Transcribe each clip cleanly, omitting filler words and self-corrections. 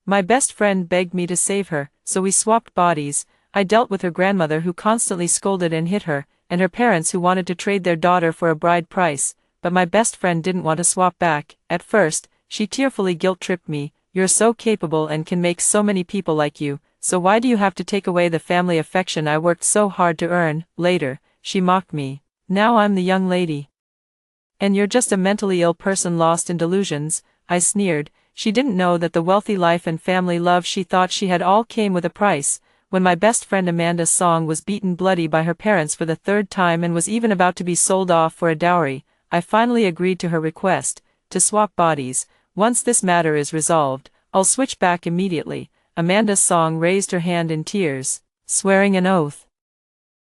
My best friend begged me to save her, so we swapped bodies. I dealt with her grandmother who constantly scolded and hit her, and her parents who wanted to trade their daughter for a bride price, but my best friend didn't want to swap back. At first, she tearfully guilt-tripped me. You're so capable and can make so many people like you, so why do you have to take away the family affection I worked so hard to earn? Later, she mocked me. Now I'm the young lady. And you're just a mentally ill person lost in delusions, I sneered. She didn't know that the wealthy life and family love she thought she had all came with a price. When my best friend Amanda's song was beaten bloody by her parents for the third time and was even about to be sold off for a dowry, I finally agreed to her request, to swap bodies. Once this matter is resolved, I'll switch back immediately. Amanda's song raised her hand in tears, swearing an oath.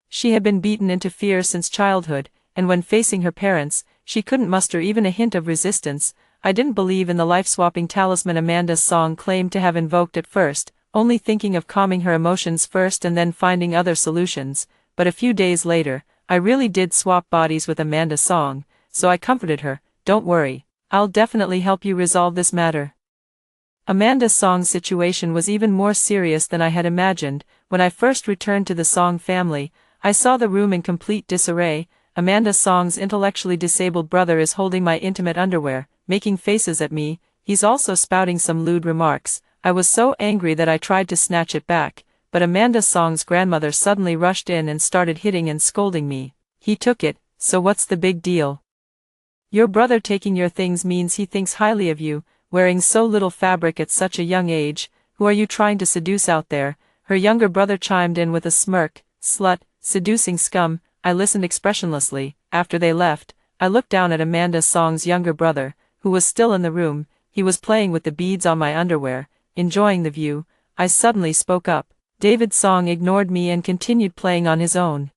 She had been beaten into fear since childhood, and when facing her parents, she couldn't muster even a hint of resistance. I didn't believe in the life-swapping talisman Amanda's song claimed to have invoked at first, only thinking of calming her emotions first and then finding other solutions, but a few days later, I really did swap bodies with Amanda's song, so I comforted her. Don't worry, I'll definitely help you resolve this matter. Amanda's song's situation was even more serious than I had imagined. When I first returned to the Song family, I saw the room in complete disarray. Amanda's song's intellectually disabled brother is holding my intimate underwear, making faces at me. He's also spouting some lewd remarks. I was so angry that I tried to snatch it back, but Amanda's song's grandmother suddenly rushed in and started hitting and scolding me. He took it, so what's the big deal? Your brother taking your things means he thinks highly of you, wearing so little fabric at such a young age. Who are you trying to seduce out there? Her younger brother chimed in with a smirk. Slut, seducing scum. I listened expressionlessly. After they left, I looked down at Amanda's song's younger brother, who was still in the room. He was playing with the beads on my underwear, enjoying the view. I suddenly spoke up. David's song ignored me and continued playing on his own.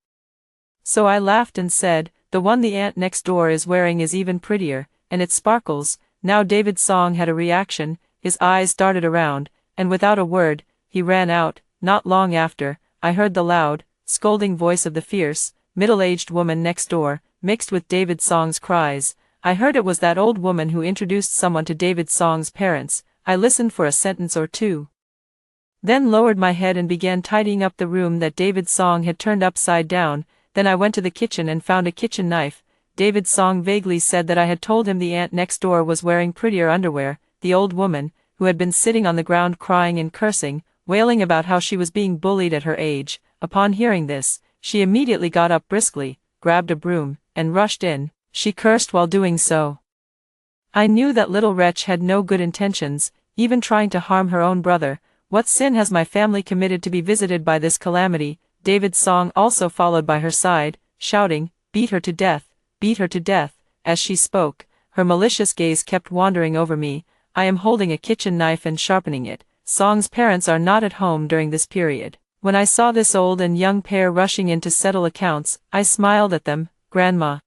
So I laughed and said, the one the aunt next door is wearing is even prettier, and it sparkles. Now David's song had a reaction. His eyes darted around, and without a word, he ran out. Not long after, I heard the loud, scolding voice of the fierce, middle-aged woman next door, mixed with David's song's cries. I heard it was that old woman who introduced someone to David's song's parents. I listened for a sentence or two, then lowered my head and began tidying up the room that David's song had turned upside down. Then I went to the kitchen and found a kitchen knife. David's song vaguely said that I had told him the aunt next door was wearing prettier underwear. The old woman, who had been sitting on the ground crying and cursing, wailing about how she was being bullied at her age. Upon hearing this, she immediately got up briskly, grabbed a broom, and rushed in. She cursed while doing so. I knew that little wretch had no good intentions, even trying to harm her own brother. What sin has my family committed to be visited by this calamity? David's song also followed by her side, shouting, beat her to death, beat her to death. As she spoke, her malicious gaze kept wandering over me. I am holding a kitchen knife and sharpening it. Song's parents are not at home during this period. When I saw this old and young pair rushing in to settle accounts, I smiled at them. Grandma,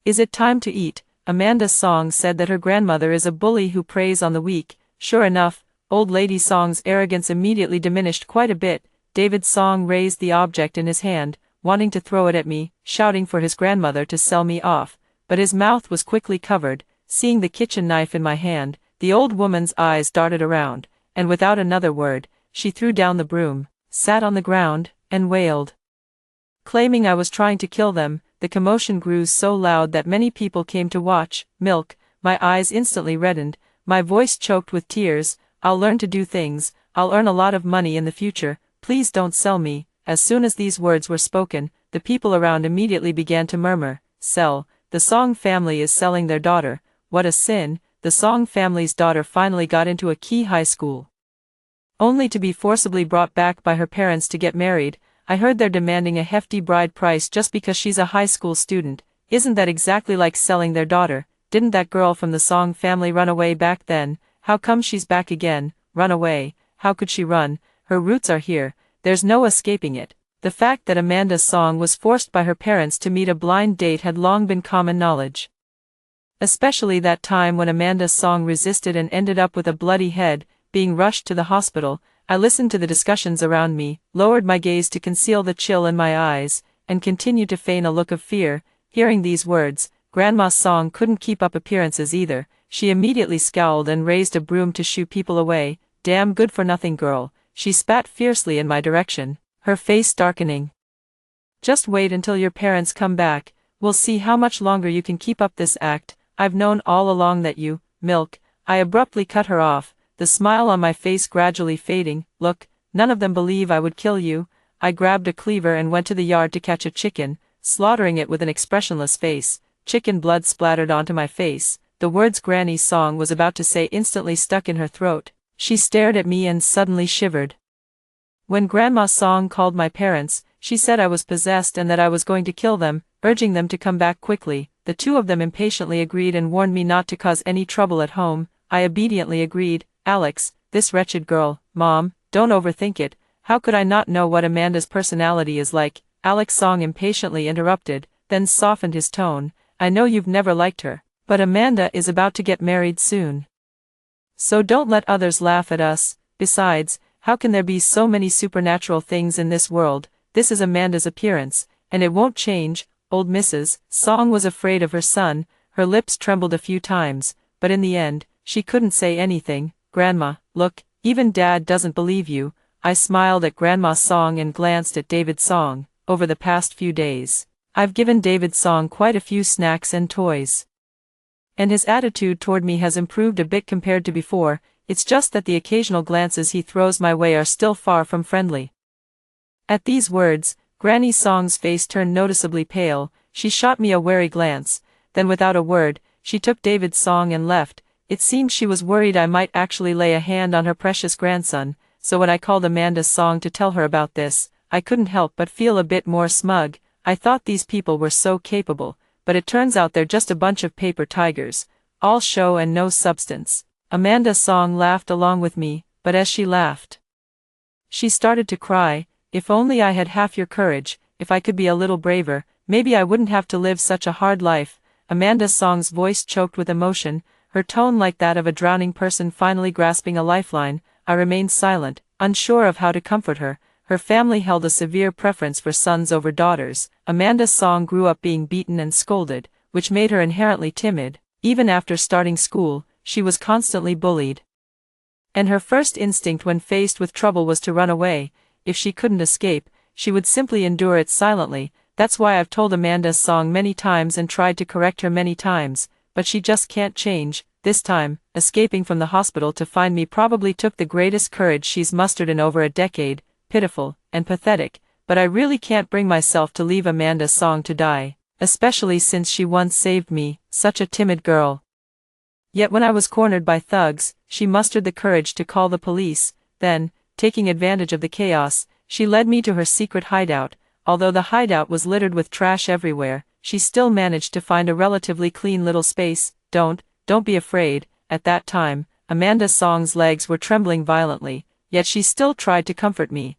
is it time to eat? Amanda's song said that her grandmother is a bully who preys on the weak. Sure enough, old lady song's arrogance immediately diminished quite a bit. David's song raised the object in his hand, wanting to throw it at me, shouting for his grandmother to sell me off, but his mouth was quickly covered. Seeing the kitchen knife in my hand, the old woman's eyes darted around, and without another word, she threw down the broom, sat on the ground, and wailed, claiming I was trying to kill them. The commotion grew so loud that many people came to watch. Milk. My eyes instantly reddened, my voice choked with tears. I'll learn to do things, I'll earn a lot of money in the future. Please don't sell me. As soon as these words were spoken, the people around immediately began to murmur, sell, the Song family is selling their daughter. What a sin. The Song family's daughter finally got into a key high school, only to be forcibly brought back by her parents to get married. I heard they're demanding a hefty bride price just because she's a high school student. Isn't that exactly like selling their daughter? Didn't that girl from the Song family run away back then? How come she's back again? Run away? How could she run? Her roots are here. There's no escaping it. The fact that Amanda's song was forced by her parents to meet a blind date had long been common knowledge. Especially that time when Amanda's song resisted and ended up with a bloody head, being rushed to the hospital. I listened to the discussions around me, lowered my gaze to conceal the chill in my eyes, and continued to feign a look of fear. Hearing these words, Grandma's song couldn't keep up appearances either. She immediately scowled and raised a broom to shoo people away. damn good-for-nothing girl," she spat fiercely in my direction, her face darkening. "Just wait until your parents come back, we'll see how much longer you can keep up this act. I've known all along that you, milk." I abruptly cut her off, the smile on my face gradually fading. "Look, none of them believe I would kill you." I grabbed a cleaver and went to the yard to catch a chicken, slaughtering it with an expressionless face. Chicken blood splattered onto my face. The words Granny's song was about to say instantly stuck in her throat. She stared at me and suddenly shivered. When Grandma's song called my parents, she said I was possessed and that I was going to kill them, urging them to come back quickly. The two of them impatiently agreed and warned me not to cause any trouble at home. I obediently agreed. "Alex, this wretched girl, Mom, don't overthink it. How could I not know what Amanda's personality is like?" Alex Song impatiently interrupted, then softened his tone. "I know you've never liked her, but Amanda is about to get married soon. So don't let others laugh at us. Besides, how can there be so many supernatural things in this world? This is Amanda's appearance, and it won't change." Old Mrs. Song was afraid of her son. Her lips trembled a few times, but in the end, she couldn't say anything. "Grandma, look, even Dad doesn't believe you." I smiled at Grandma's Song and glanced at David's Song. "Over the past few days, I've given David's Song quite a few snacks and toys, and his attitude toward me has improved a bit compared to before. It's just that the occasional glances he throws my way are still far from friendly." At these words, Granny Song's face turned noticeably pale. She shot me a wary glance, then without a word, she took David's Song and left. It seemed she was worried I might actually lay a hand on her precious grandson, so when I called Amanda's Song to tell her about this, I couldn't help but feel a bit more smug. I thought these people were so capable, but it turns out they're just a bunch of paper tigers, all show and no substance. Amanda's Song laughed along with me, but as she laughed, she started to cry. "If only I had half your courage, if I could be a little braver, maybe I wouldn't have to live such a hard life." Amanda's Song's voice choked with emotion, her tone like that of a drowning person finally grasping a lifeline. I remained silent, unsure of how to comfort her. Her family held a severe preference for sons over daughters. Amanda's Song grew up being beaten and scolded, which made her inherently timid. Even after starting school, she was constantly bullied, and her first instinct when faced with trouble was to run away. If she couldn't escape, she would simply endure it silently. That's why I've told Amanda's Song many times and tried to correct her many times, but she just can't change. This time, escaping from the hospital to find me probably took the greatest courage she's mustered in over a decade. Pitiful and pathetic, but I really can't bring myself to leave Amanda's Song to die, especially since she once saved me, such a timid girl. Yet when I was cornered by thugs, she mustered the courage to call the police. Then, taking advantage of the chaos, she led me to her secret hideout. Although the hideout was littered with trash everywhere, she still managed to find a relatively clean little space. Don't be afraid." At that time, Amanda's Song's legs were trembling violently, yet she still tried to comfort me.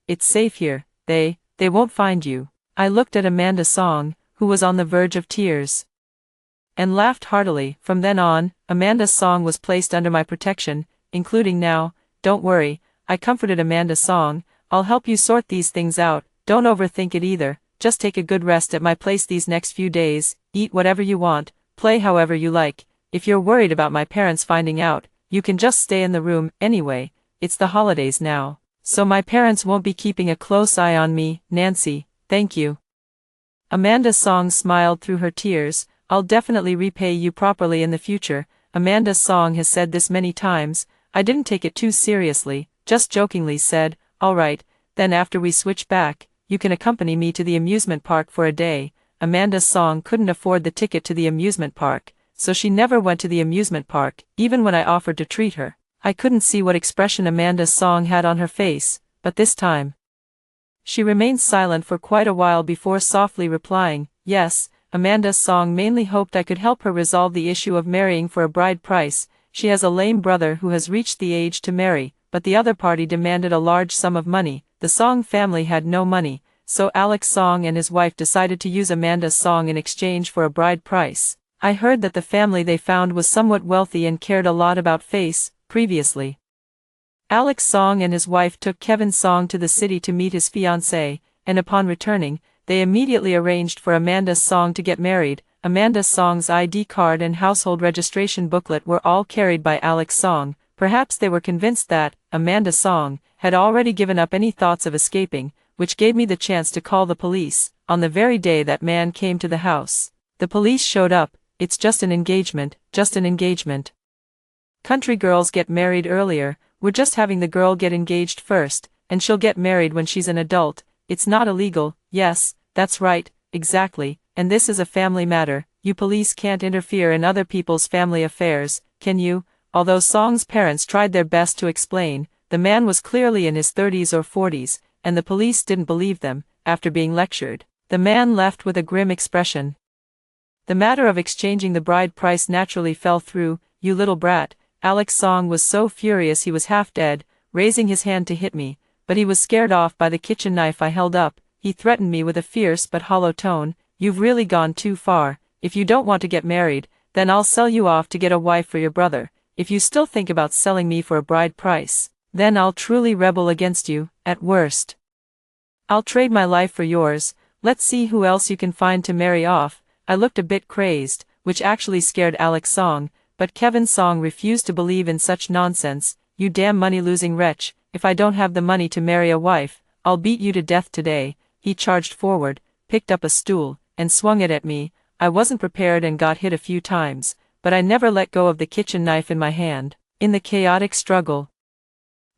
It's safe here. They won't find you." I looked at Amanda's Song, who was on the verge of tears, and laughed heartily. From then on, Amanda's Song was placed under my protection, including now. "Don't worry," I comforted Amanda's Song, "I'll help you sort these things out. Don't overthink it either. Just take a good rest at my place these next few days, eat whatever you want, play however you like. If you're worried about my parents finding out, you can just stay in the room. Anyway, it's the holidays now, so my parents won't be keeping a close eye on me." "Nancy, thank you." Amanda's Song smiled through her tears. "I'll definitely repay you properly in the future." Amanda's Song has said this many times. I didn't take it too seriously, just jokingly said, "All right, then after we switch back, you can accompany me to the amusement park for a day." Amanda's Song couldn't afford the ticket to the amusement park, so she never went to the amusement park, even when I offered to treat her. I couldn't see what expression Amanda's Song had on her face, but this time, she remained silent for quite a while before softly replying, "Yes." Amanda's Song mainly hoped I could help her resolve the issue of marrying for a bride price. She has a lame brother who has reached the age to marry, but the other party demanded a large sum of money. The Song family had no money, so Alex Song and his wife decided to use Amanda's Song in exchange for a bride price. I heard that the family they found was somewhat wealthy and cared a lot about face. Previously, Alex Song and his wife took Kevin Song to the city to meet his fiancée, and upon returning, they immediately arranged for Amanda's Song to get married. Amanda's Song's ID card and household registration booklet were all carried by Alex Song. Perhaps they were convinced that Amanda Song had already given up any thoughts of escaping, which gave me the chance to call the police. On the very day that man came to the house, the police showed up. It's just an engagement, just an engagement. Country girls get married earlier. We're just having the girl get engaged first, and she'll get married when she's an adult. It's not illegal. Yes, that's right, exactly, and this is a family matter. You police can't interfere in other people's family affairs, can you? Although Song's parents tried their best to explain, the man was clearly in his 30s or 40s, and the police didn't believe them. After being lectured, the man left with a grim expression. The matter of exchanging the bride price naturally fell through. You little brat. Alex Song was so furious he was half dead, raising his hand to hit me, but he was scared off by the kitchen knife I held up. He threatened me with a fierce but hollow tone. You've really gone too far. If you don't want to get married, then I'll sell you off to get a wife for your brother. If you still think about selling me for a bride price, then I'll truly rebel against you. At worst, I'll trade my life for yours. Let's see who else you can find to marry off. I looked a bit crazed, which actually scared Alex Song, but Kevin Song refused to believe in such nonsense. You damn money-losing wretch, if I don't have the money to marry a wife, I'll beat you to death today. He charged forward, picked up a stool, and swung it at me. I wasn't prepared and got hit a few times, but I never let go of the kitchen knife in my hand. In the chaotic struggle,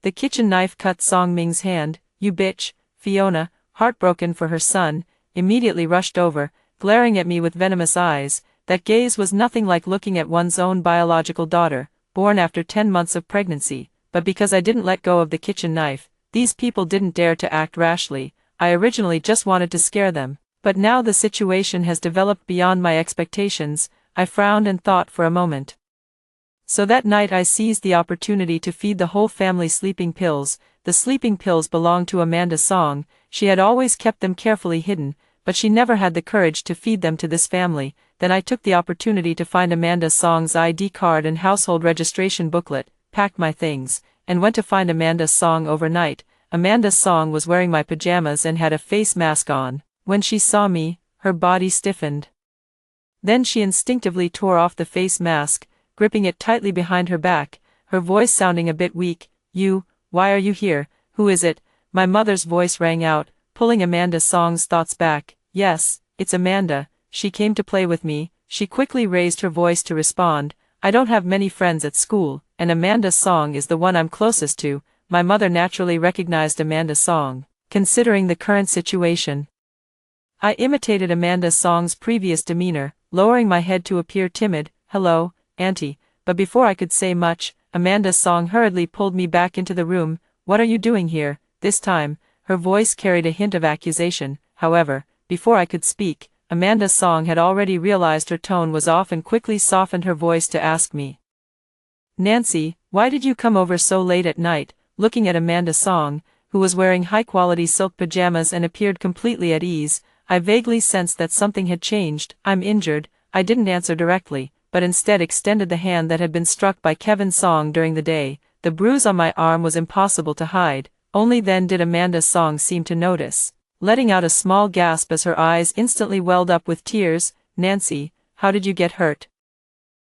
the kitchen knife cut Song Ming's hand. You bitch. Fiona, heartbroken for her son, immediately rushed over, glaring at me with venomous eyes. That gaze was nothing like looking at one's own biological daughter, born after 10 months of pregnancy. But because I didn't let go of the kitchen knife, these people didn't dare to act rashly. I originally just wanted to scare them, but now the situation has developed beyond my expectations. I frowned and thought for a moment. So that night I seized the opportunity to feed the whole family sleeping pills. The sleeping pills belonged to Amanda Song. She had always kept them carefully hidden, but she never had the courage to feed them to this family. Then I took the opportunity to find Amanda Song's ID card and household registration booklet, packed my things, and went to find Amanda Song overnight. Amanda Song was wearing my pajamas and had a face mask on. When she saw me, her body stiffened. Then she instinctively tore off the face mask, gripping it tightly behind her back, her voice sounding a bit weak. You, why are you here? Who is it? My mother's voice rang out, pulling Amanda Song's thoughts back. Yes, it's Amanda. She came to play with me. She quickly raised her voice to respond. I don't have many friends at school, and Amanda Song is the one I'm closest to. My mother naturally recognized Amanda Song, considering the current situation. I imitated Amanda Song's previous demeanor, lowering my head to appear timid. Hello, Auntie. But before I could say much, Amanda Song hurriedly pulled me back into the room. What are you doing here? This time, her voice carried a hint of accusation. However, before I could speak, Amanda Song had already realized her tone was off and quickly softened her voice to ask me. Nancy, why did you come over so late at night? Looking at Amanda Song, who was wearing high-quality silk pajamas and appeared completely at ease, I vaguely sensed that something had changed. I'm injured. I didn't answer directly, but instead extended the hand that had been struck by Kevin Song during the day. The bruise on my arm was impossible to hide. Only then did Amanda Song seem to notice, letting out a small gasp as her eyes instantly welled up with tears. Nancy, how did you get hurt?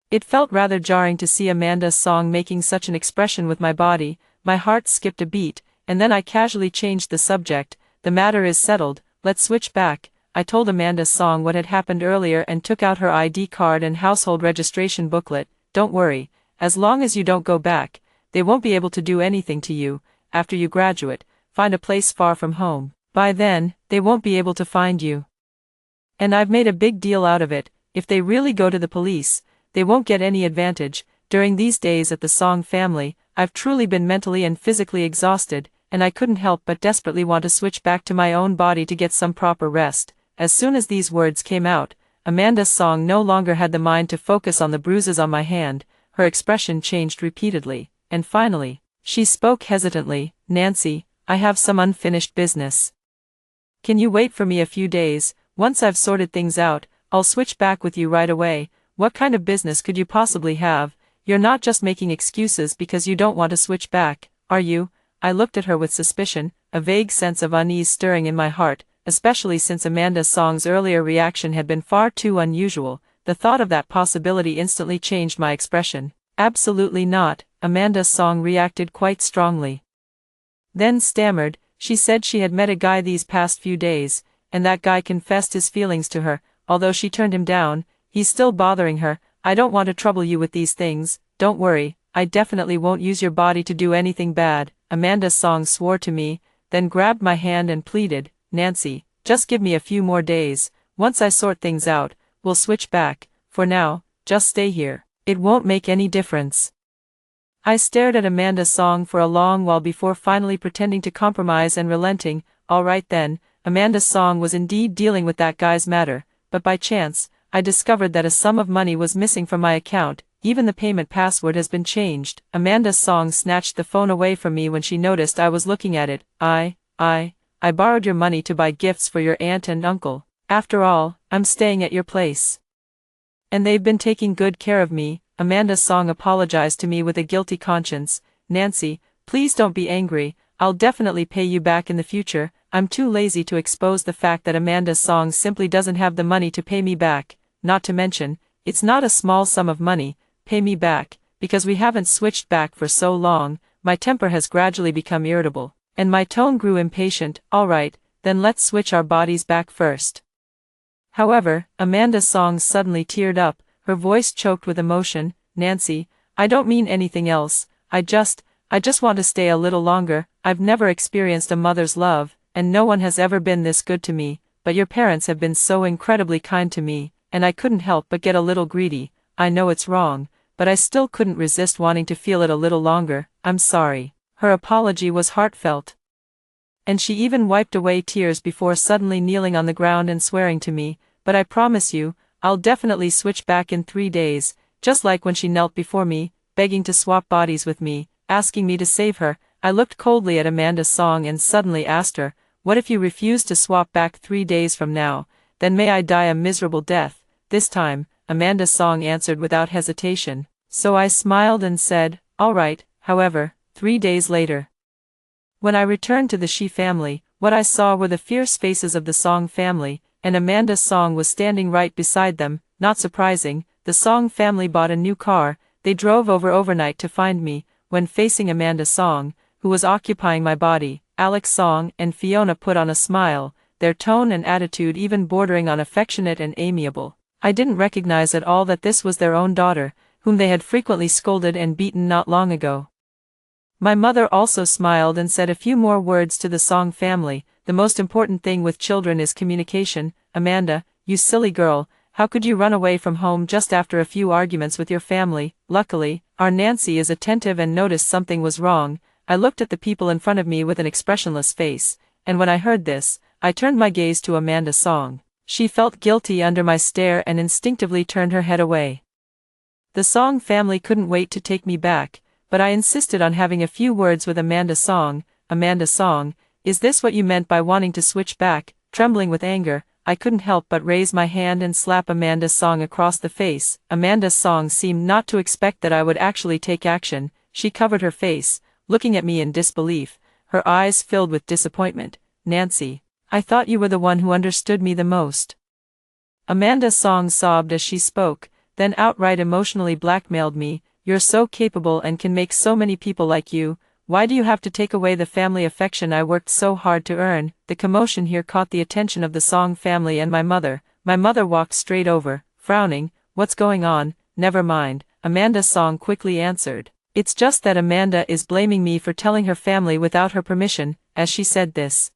It felt rather jarring to see Amanda Song making such an expression with my body. My heart skipped a beat, and then I casually changed the subject. The matter is settled. Let's switch back. I told Amanda Song what had happened earlier and took out her ID card and household registration booklet. Don't worry, as long as you don't go back, they won't be able to do anything to you. After you graduate, find a place far from home. By then, they won't be able to find you. And I've made a big deal out of it. If they really go to the police, they won't get any advantage. During these days at the Song family, I've truly been mentally and physically exhausted, and I couldn't help but desperately want to switch back to my own body to get some proper rest. As soon as these words came out, Amanda Song no longer had the mind to focus on the bruises on my hand. Her expression changed repeatedly, and finally, she spoke hesitantly. Nancy, I have some unfinished business. Can you wait for me a few days? Once I've sorted things out, I'll switch back with you right away. What kind of business could you possibly have? You're not just making excuses because you don't want to switch back, are you? I looked at her with suspicion, a vague sense of unease stirring in my heart, especially since Amanda Song's earlier reaction had been far too unusual. The thought of that possibility instantly changed my expression. Absolutely not, Amanda's song reacted quite strongly. Then stammered, she said she had met a guy these past few days, and that guy confessed his feelings to her, although she turned him down. He's still bothering her. I don't want to trouble you with these things, don't worry, I definitely won't use your body to do anything bad. Amanda's song swore to me, then grabbed my hand and pleaded, Nancy, just give me a few more days, once I sort things out, we'll switch back, for now, just stay here, it won't make any difference. I stared at Amanda's song for a long while before finally pretending to compromise and relenting. Alright then, Amanda's song was indeed dealing with that guy's matter, but by chance, I discovered that a sum of money was missing from my account. Even the payment password has been changed. Amanda's song snatched the phone away from me when she noticed I was looking at it. I borrowed your money to buy gifts for your aunt and uncle. After all, I'm staying at your place. And they've been taking good care of me. Amanda's song apologized to me with a guilty conscience. Nancy, please don't be angry, I'll definitely pay you back in the future. I'm too lazy to expose the fact that Amanda's song simply doesn't have the money to pay me back, not to mention, it's not a small sum of money. Pay me back, because we haven't switched back for so long. My temper has gradually become irritable, and my tone grew impatient. Alright, then let's switch our bodies back first. However, Amanda's song suddenly teared up, her voice choked with emotion. Nancy, I don't mean anything else, I just want to stay a little longer. I've never experienced a mother's love, and no one has ever been this good to me, but your parents have been so incredibly kind to me, and I couldn't help but get a little greedy. I know it's wrong, but I still couldn't resist wanting to feel it a little longer. I'm sorry. Her apology was heartfelt. And she even wiped away tears before suddenly kneeling on the ground and swearing to me, but I promise you, I'll definitely switch back in 3 days, just like when she knelt before me, begging to swap bodies with me, asking me to save her. I looked coldly at Amanda's song and suddenly asked her, what if you refuse to swap back 3 days from now? Then may I die a miserable death. This time, Amanda's song answered without hesitation, so I smiled and said, alright. However, 3 days later, when I returned to the She family, what I saw were the fierce faces of the Song family, and Amanda's song was standing right beside them. Not surprising, the Song family bought a new car. They drove over overnight to find me. When facing Amanda's song, who was occupying my body, Alex Song and Fiona put on a smile, their tone and attitude even bordering on affectionate and amiable. I didn't recognize at all that this was their own daughter, whom they had frequently scolded and beaten not long ago. My mother also smiled and said a few more words to the Song family. The most important thing with children is communication. Amanda, you silly girl, how could you run away from home just after a few arguments with your family? Luckily, our Nancy is attentive and noticed something was wrong. I looked at the people in front of me with an expressionless face, and when I heard this, I turned my gaze to Amanda's song. She felt guilty under my stare and instinctively turned her head away. The Song family couldn't wait to take me back, but I insisted on having a few words with Amanda's song. Amanda's song, is this what you meant by wanting to switch back? Trembling with anger, I couldn't help but raise my hand and slap Amanda's song across the face. Amanda's song seemed not to expect that I would actually take action. She covered her face, looking at me in disbelief, her eyes filled with disappointment. Nancy, I thought you were the one who understood me the most. Amanda's song sobbed as she spoke, then outright emotionally blackmailed me. You're so capable and can make so many people like you. Why do you have to take away the family affection I worked so hard to earn? The commotion here caught the attention of the Song family and my mother. My mother walked straight over, frowning. What's going on? Never mind, Amanda's song quickly answered. It's just that Amanda is blaming me for telling her family without her permission. As she said this,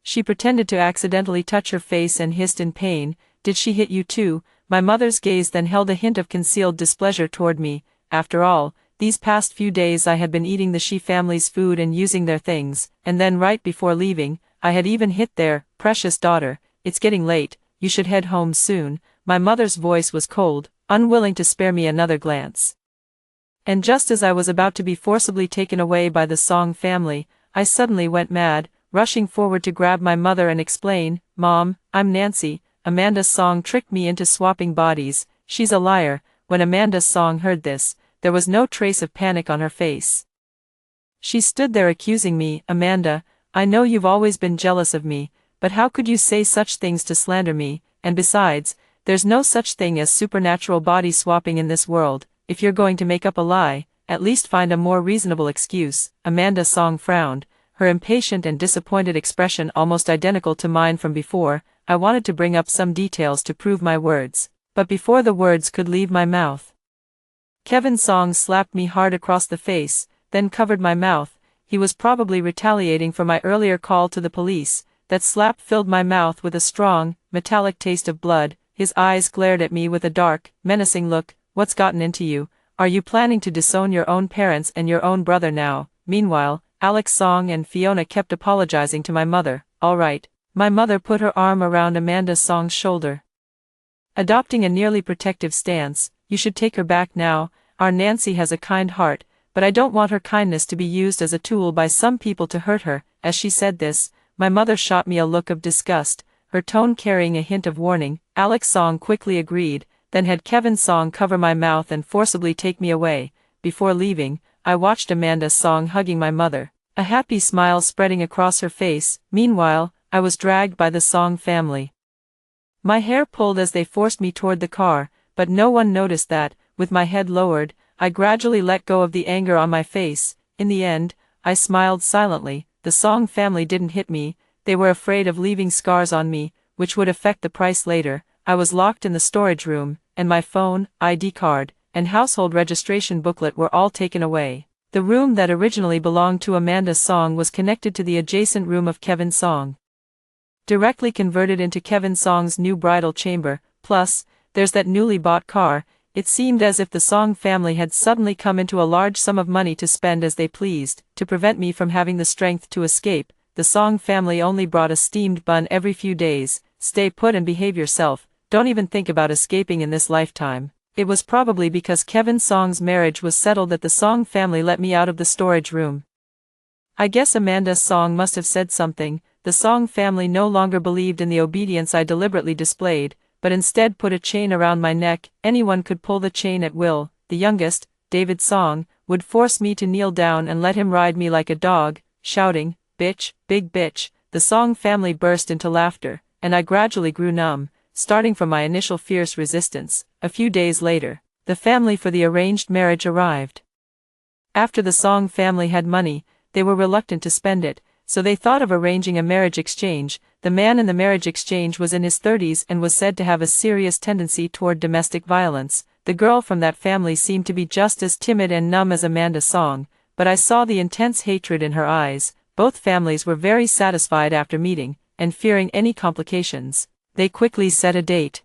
she pretended to accidentally touch her face and hissed in pain. Did she hit you too? My mother's gaze then held a hint of concealed displeasure toward me. After all, these past few days I had been eating the She family's food and using their things, and then right before leaving, I had even hit their precious daughter. It's getting late, you should head home soon. My mother's voice was cold, unwilling to spare me another glance. And just as I was about to be forcibly taken away by the Song family, I suddenly went mad, rushing forward to grab my mother and explain, Mom, I'm Nancy. Amanda's song tricked me into swapping bodies. She's a liar. When Amanda's song heard this, there was no trace of panic on her face. She stood there accusing me. Amanda, I know you've always been jealous of me, but how could you say such things to slander me? And besides, there's no such thing as supernatural body swapping in this world. If you're going to make up a lie, at least find a more reasonable excuse." Amanda Song frowned, her impatient and disappointed expression almost identical to mine from before. I wanted to bring up some details to prove my words, but before the words could leave my mouth, Kevin Song slapped me hard across the face, then covered my mouth. He was probably retaliating for my earlier call to the police. That slap filled my mouth with a strong, metallic taste of blood. His eyes glared at me with a dark, menacing look. "What's gotten into you? Are you planning to disown your own parents and your own brother now?" Meanwhile, Alex Song and Fiona kept apologizing to my mother. "All right." My mother put her arm around Amanda Song's shoulder, adopting a nearly protective stance. "You should take her back now. Our Nancy has a kind heart, but I don't want her kindness to be used as a tool by some people to hurt her." As she said this, my mother shot me a look of disgust, her tone carrying a hint of warning. Alex Song quickly agreed, then had Kevin Song cover my mouth and forcibly take me away. Before leaving, I watched Amanda Song hugging my mother, a happy smile spreading across her face. Meanwhile, I was dragged by the Song family. My hair pulled as they forced me toward the car, but no one noticed that. With my head lowered, I gradually let go of the anger on my face. In the end, I smiled silently. The Song family didn't hit me. They were afraid of leaving scars on me, which would affect the price later. I was locked in the storage room, and my phone, ID card, and household registration booklet were all taken away. The room that originally belonged to Amanda Song was connected to the adjacent room of Kevin Song, directly converted into Kevin Song's new bridal chamber. Plus, there's that newly bought car. It seemed as if the Song family had suddenly come into a large sum of money to spend as they pleased. To prevent me from having the strength to escape, the Song family only brought a steamed bun every few days. "Stay put and behave yourself. Don't even think about escaping in this lifetime." It was probably because Kevin Song's marriage was settled that the Song family let me out of the storage room. I guess Amanda Song must have said something. The Song family no longer believed in the obedience I deliberately displayed, but instead put a chain around my neck. Anyone could pull the chain at will. The youngest, David Song, would force me to kneel down and let him ride me like a dog, shouting, "Bitch, big bitch." The Song family burst into laughter, and I gradually grew numb, starting from my initial fierce resistance. A few days later, the family for the arranged marriage arrived. After the Song family had money, they were reluctant to spend it, so they thought of arranging a marriage exchange. The man in the marriage exchange was in his 30s and was said to have a serious tendency toward domestic violence. The girl from that family seemed to be just as timid and numb as Amanda Song, but I saw the intense hatred in her eyes. Both families were very satisfied after meeting, and fearing any complications, they quickly set a date.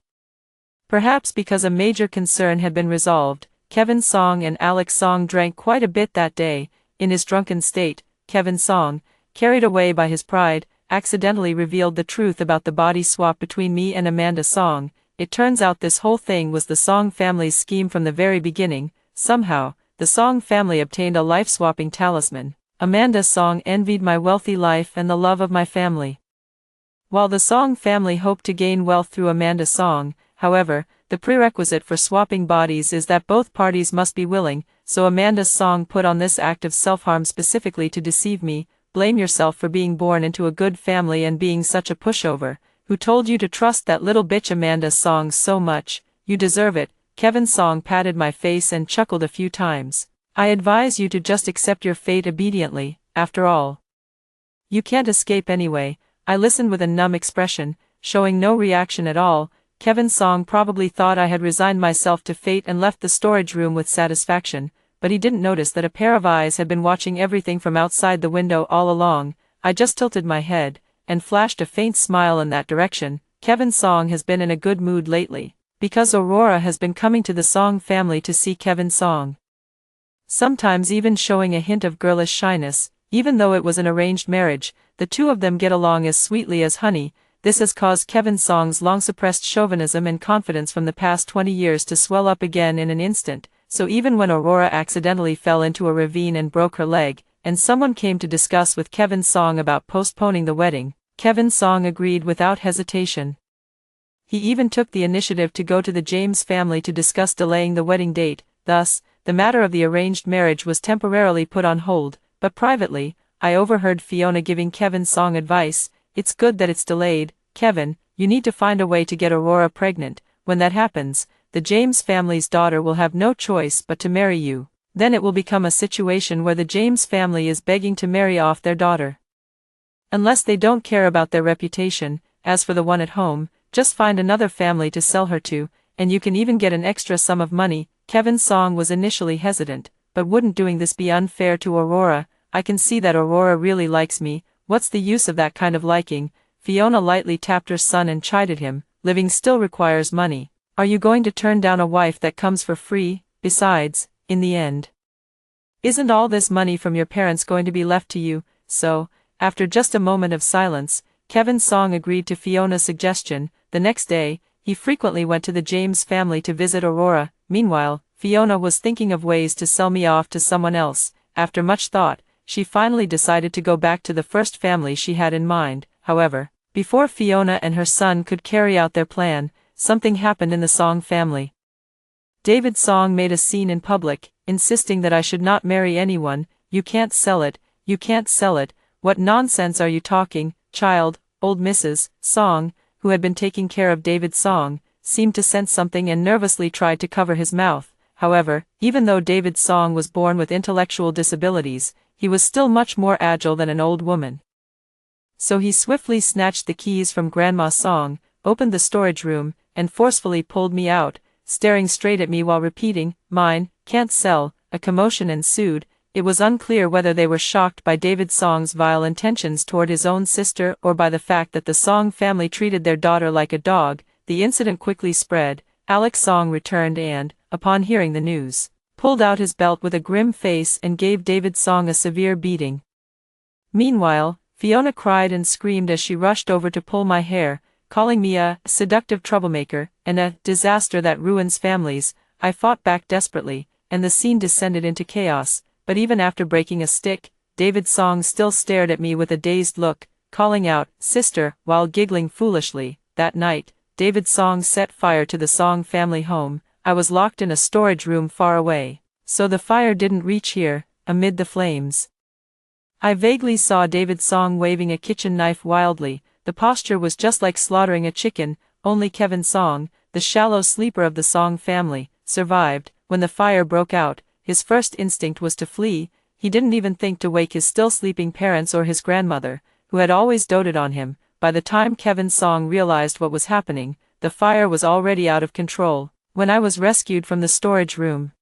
Perhaps because a major concern had been resolved, Kevin Song and Alex Song drank quite a bit that day. In his drunken state, Kevin Song, carried away by his pride, accidentally revealed the truth about the body swap between me and Amanda Song. It turns out this whole thing was the Song family's scheme from the very beginning. Somehow, the Song family obtained a life-swapping talisman. Amanda Song envied my wealthy life and the love of my family, while the Song family hoped to gain wealth through Amanda Song. However, the prerequisite for swapping bodies is that both parties must be willing, so Amanda Song put on this act of self-harm specifically to deceive me. "Blame yourself for being born into a good family and being such a pushover. Who told you to trust that little bitch Amanda Song so much? You deserve it." Kevin Song patted my face and chuckled a few times. "I advise you to just accept your fate obediently. After all, you can't escape anyway." I listened with a numb expression, showing no reaction at all. Kevin Song probably thought I had resigned myself to fate and left the storage room with satisfaction, but he didn't notice that a pair of eyes had been watching everything from outside the window all along. I just tilted my head, and flashed a faint smile in that direction. Kevin Song has been in a good mood lately, because Aurora has been coming to the Song family to see Kevin Song, sometimes even showing a hint of girlish shyness. Even though it was an arranged marriage, the two of them get along as sweetly as honey. This has caused Kevin Song's long-suppressed chauvinism and confidence from the past 20 years to swell up again in an instant. So even when Aurora accidentally fell into a ravine and broke her leg, and someone came to discuss with Kevin Song about postponing the wedding, Kevin Song agreed without hesitation. He even took the initiative to go to the James family to discuss delaying the wedding date. Thus, the matter of the arranged marriage was temporarily put on hold, but privately, I overheard Fiona giving Kevin Song advice. "It's good that it's delayed, Kevin. You need to find a way to get Aurora pregnant. When that happens, the James family's daughter will have no choice but to marry you." Then it will become a situation where the James family is begging to marry off their daughter. Unless they don't care about their reputation. As for the one at home, just find another family to sell her to, and you can even get an extra sum of money. Kevin Song was initially hesitant, but wouldn't doing this be unfair to Aurora? I can see that Aurora really likes me. What's the use of that kind of liking? Fiona lightly tapped her son and chided him. Living still requires money. Are you going to turn down a wife that comes for free? Besides, in the end, isn't all this money from your parents going to be left to you? So, after just a moment of silence, Kevin Song agreed to Fiona's suggestion. The next day, he frequently went to the James family to visit Aurora. Meanwhile, Fiona was thinking of ways to sell me off to someone else. After much thought, she finally decided to go back to the first family she had in mind. However, before Fiona and her son could carry out their plan, something happened in the Song family. David Song made a scene in public, insisting that I should not marry anyone. You can't sell it, you can't sell it. What nonsense are you talking, child? Old Mrs. Song, who had been taking care of David Song, seemed to sense something and nervously tried to cover his mouth. However, even though David Song was born with intellectual disabilities, he was still much more agile than an old woman. So he swiftly snatched the keys from Grandma Song, opened the storage room, and forcefully pulled me out, staring straight at me while repeating, "Mine, can't sell." A commotion ensued. It was unclear whether they were shocked by David Song's vile intentions toward his own sister or by the fact that the Song family treated their daughter like a dog. The incident quickly spread. Alex Song returned and, upon hearing the news, pulled out his belt with a grim face and gave David Song a severe beating. Meanwhile, Fiona cried and screamed as she rushed over to pull my hair, calling me a seductive troublemaker and a disaster that ruins families. I fought back desperately, and the scene descended into chaos. But even after breaking a stick, David Song still stared at me with a dazed look, calling out, "Sister," while giggling foolishly. That night, David Song set fire to the Song family home. I was locked in a storage room far away, so the fire didn't reach here. Amid the flames, I vaguely saw David Song waving a kitchen knife wildly. The posture was just like slaughtering a chicken. Only Kevin Song, the shallow sleeper of the Song family, survived. When the fire broke out, his first instinct was to flee. He didn't even think to wake his still sleeping parents or his grandmother, who had always doted on him. By the time Kevin Song realized what was happening, the fire was already out of control. When I was rescued from the storage room,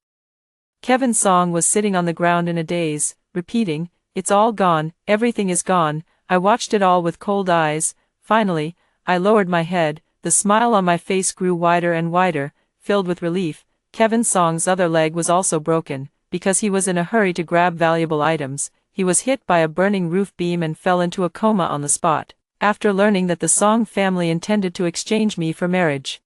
Kevin Song was sitting on the ground in a daze, repeating, "It's all gone, everything is gone." I watched it all with cold eyes. Finally, I lowered my head. The smile on my face grew wider and wider, filled with relief. Kevin Song's other leg was also broken. Because he was in a hurry to grab valuable items, he was hit by a burning roof beam and fell into a coma on the spot. After learning that the Song family intended to exchange me for marriage,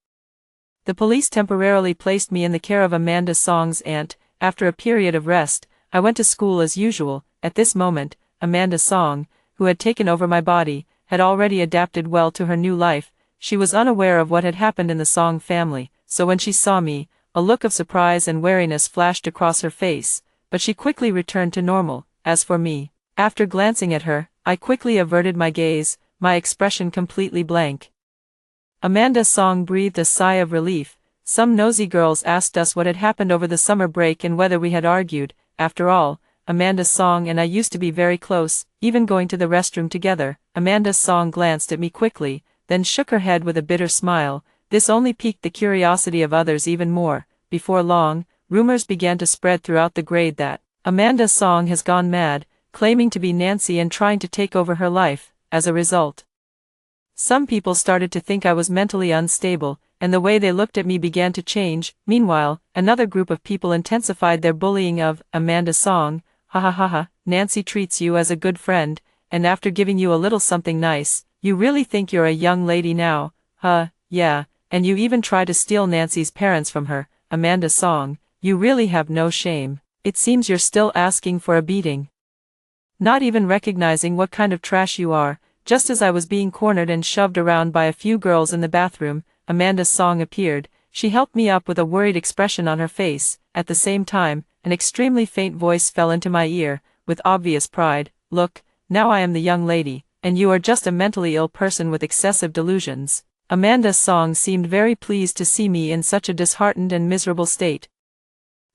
the police temporarily placed me in the care of Amanda Song's aunt. After a period of rest, I went to school as usual. At this moment, Amanda Song, who had taken over my body, had already adapted well to her new life. She was unaware of what had happened in the Song family, so when she saw me, a look of surprise and wariness flashed across her face, but she quickly returned to normal. As for me, after glancing at her, I quickly averted my gaze, my expression completely blank. Amanda Song breathed a sigh of relief. Some nosy girls asked us what had happened over the summer break and whether we had argued. After all, Amanda Song and I used to be very close, even going to the restroom together. Amanda Song glanced at me quickly, then shook her head with a bitter smile. This only piqued the curiosity of others even more. Before long, rumors began to spread throughout the grade that Amanda Song has gone mad, claiming to be Nancy and trying to take over her life. As a result, some people started to think I was mentally unstable, and the way they looked at me began to change. Meanwhile, another group of people intensified their bullying of Amanda Song. "Ha ha ha ha, Nancy treats you as a good friend, and after giving you a little something nice, you really think you're a young lady now? Yeah, and you even try to steal Nancy's parents from her. Amanda Song, you really have no shame. It seems you're still asking for a beating. Not even recognizing what kind of trash you are." Just as I was being cornered and shoved around by a few girls in the bathroom, Amanda Song appeared. She helped me up with a worried expression on her face. At the same time, an extremely faint voice fell into my ear, with obvious pride. "Look, now I am the young lady, and you are just a mentally ill person with excessive delusions." Amanda Song seemed very pleased to see me in such a disheartened and miserable state.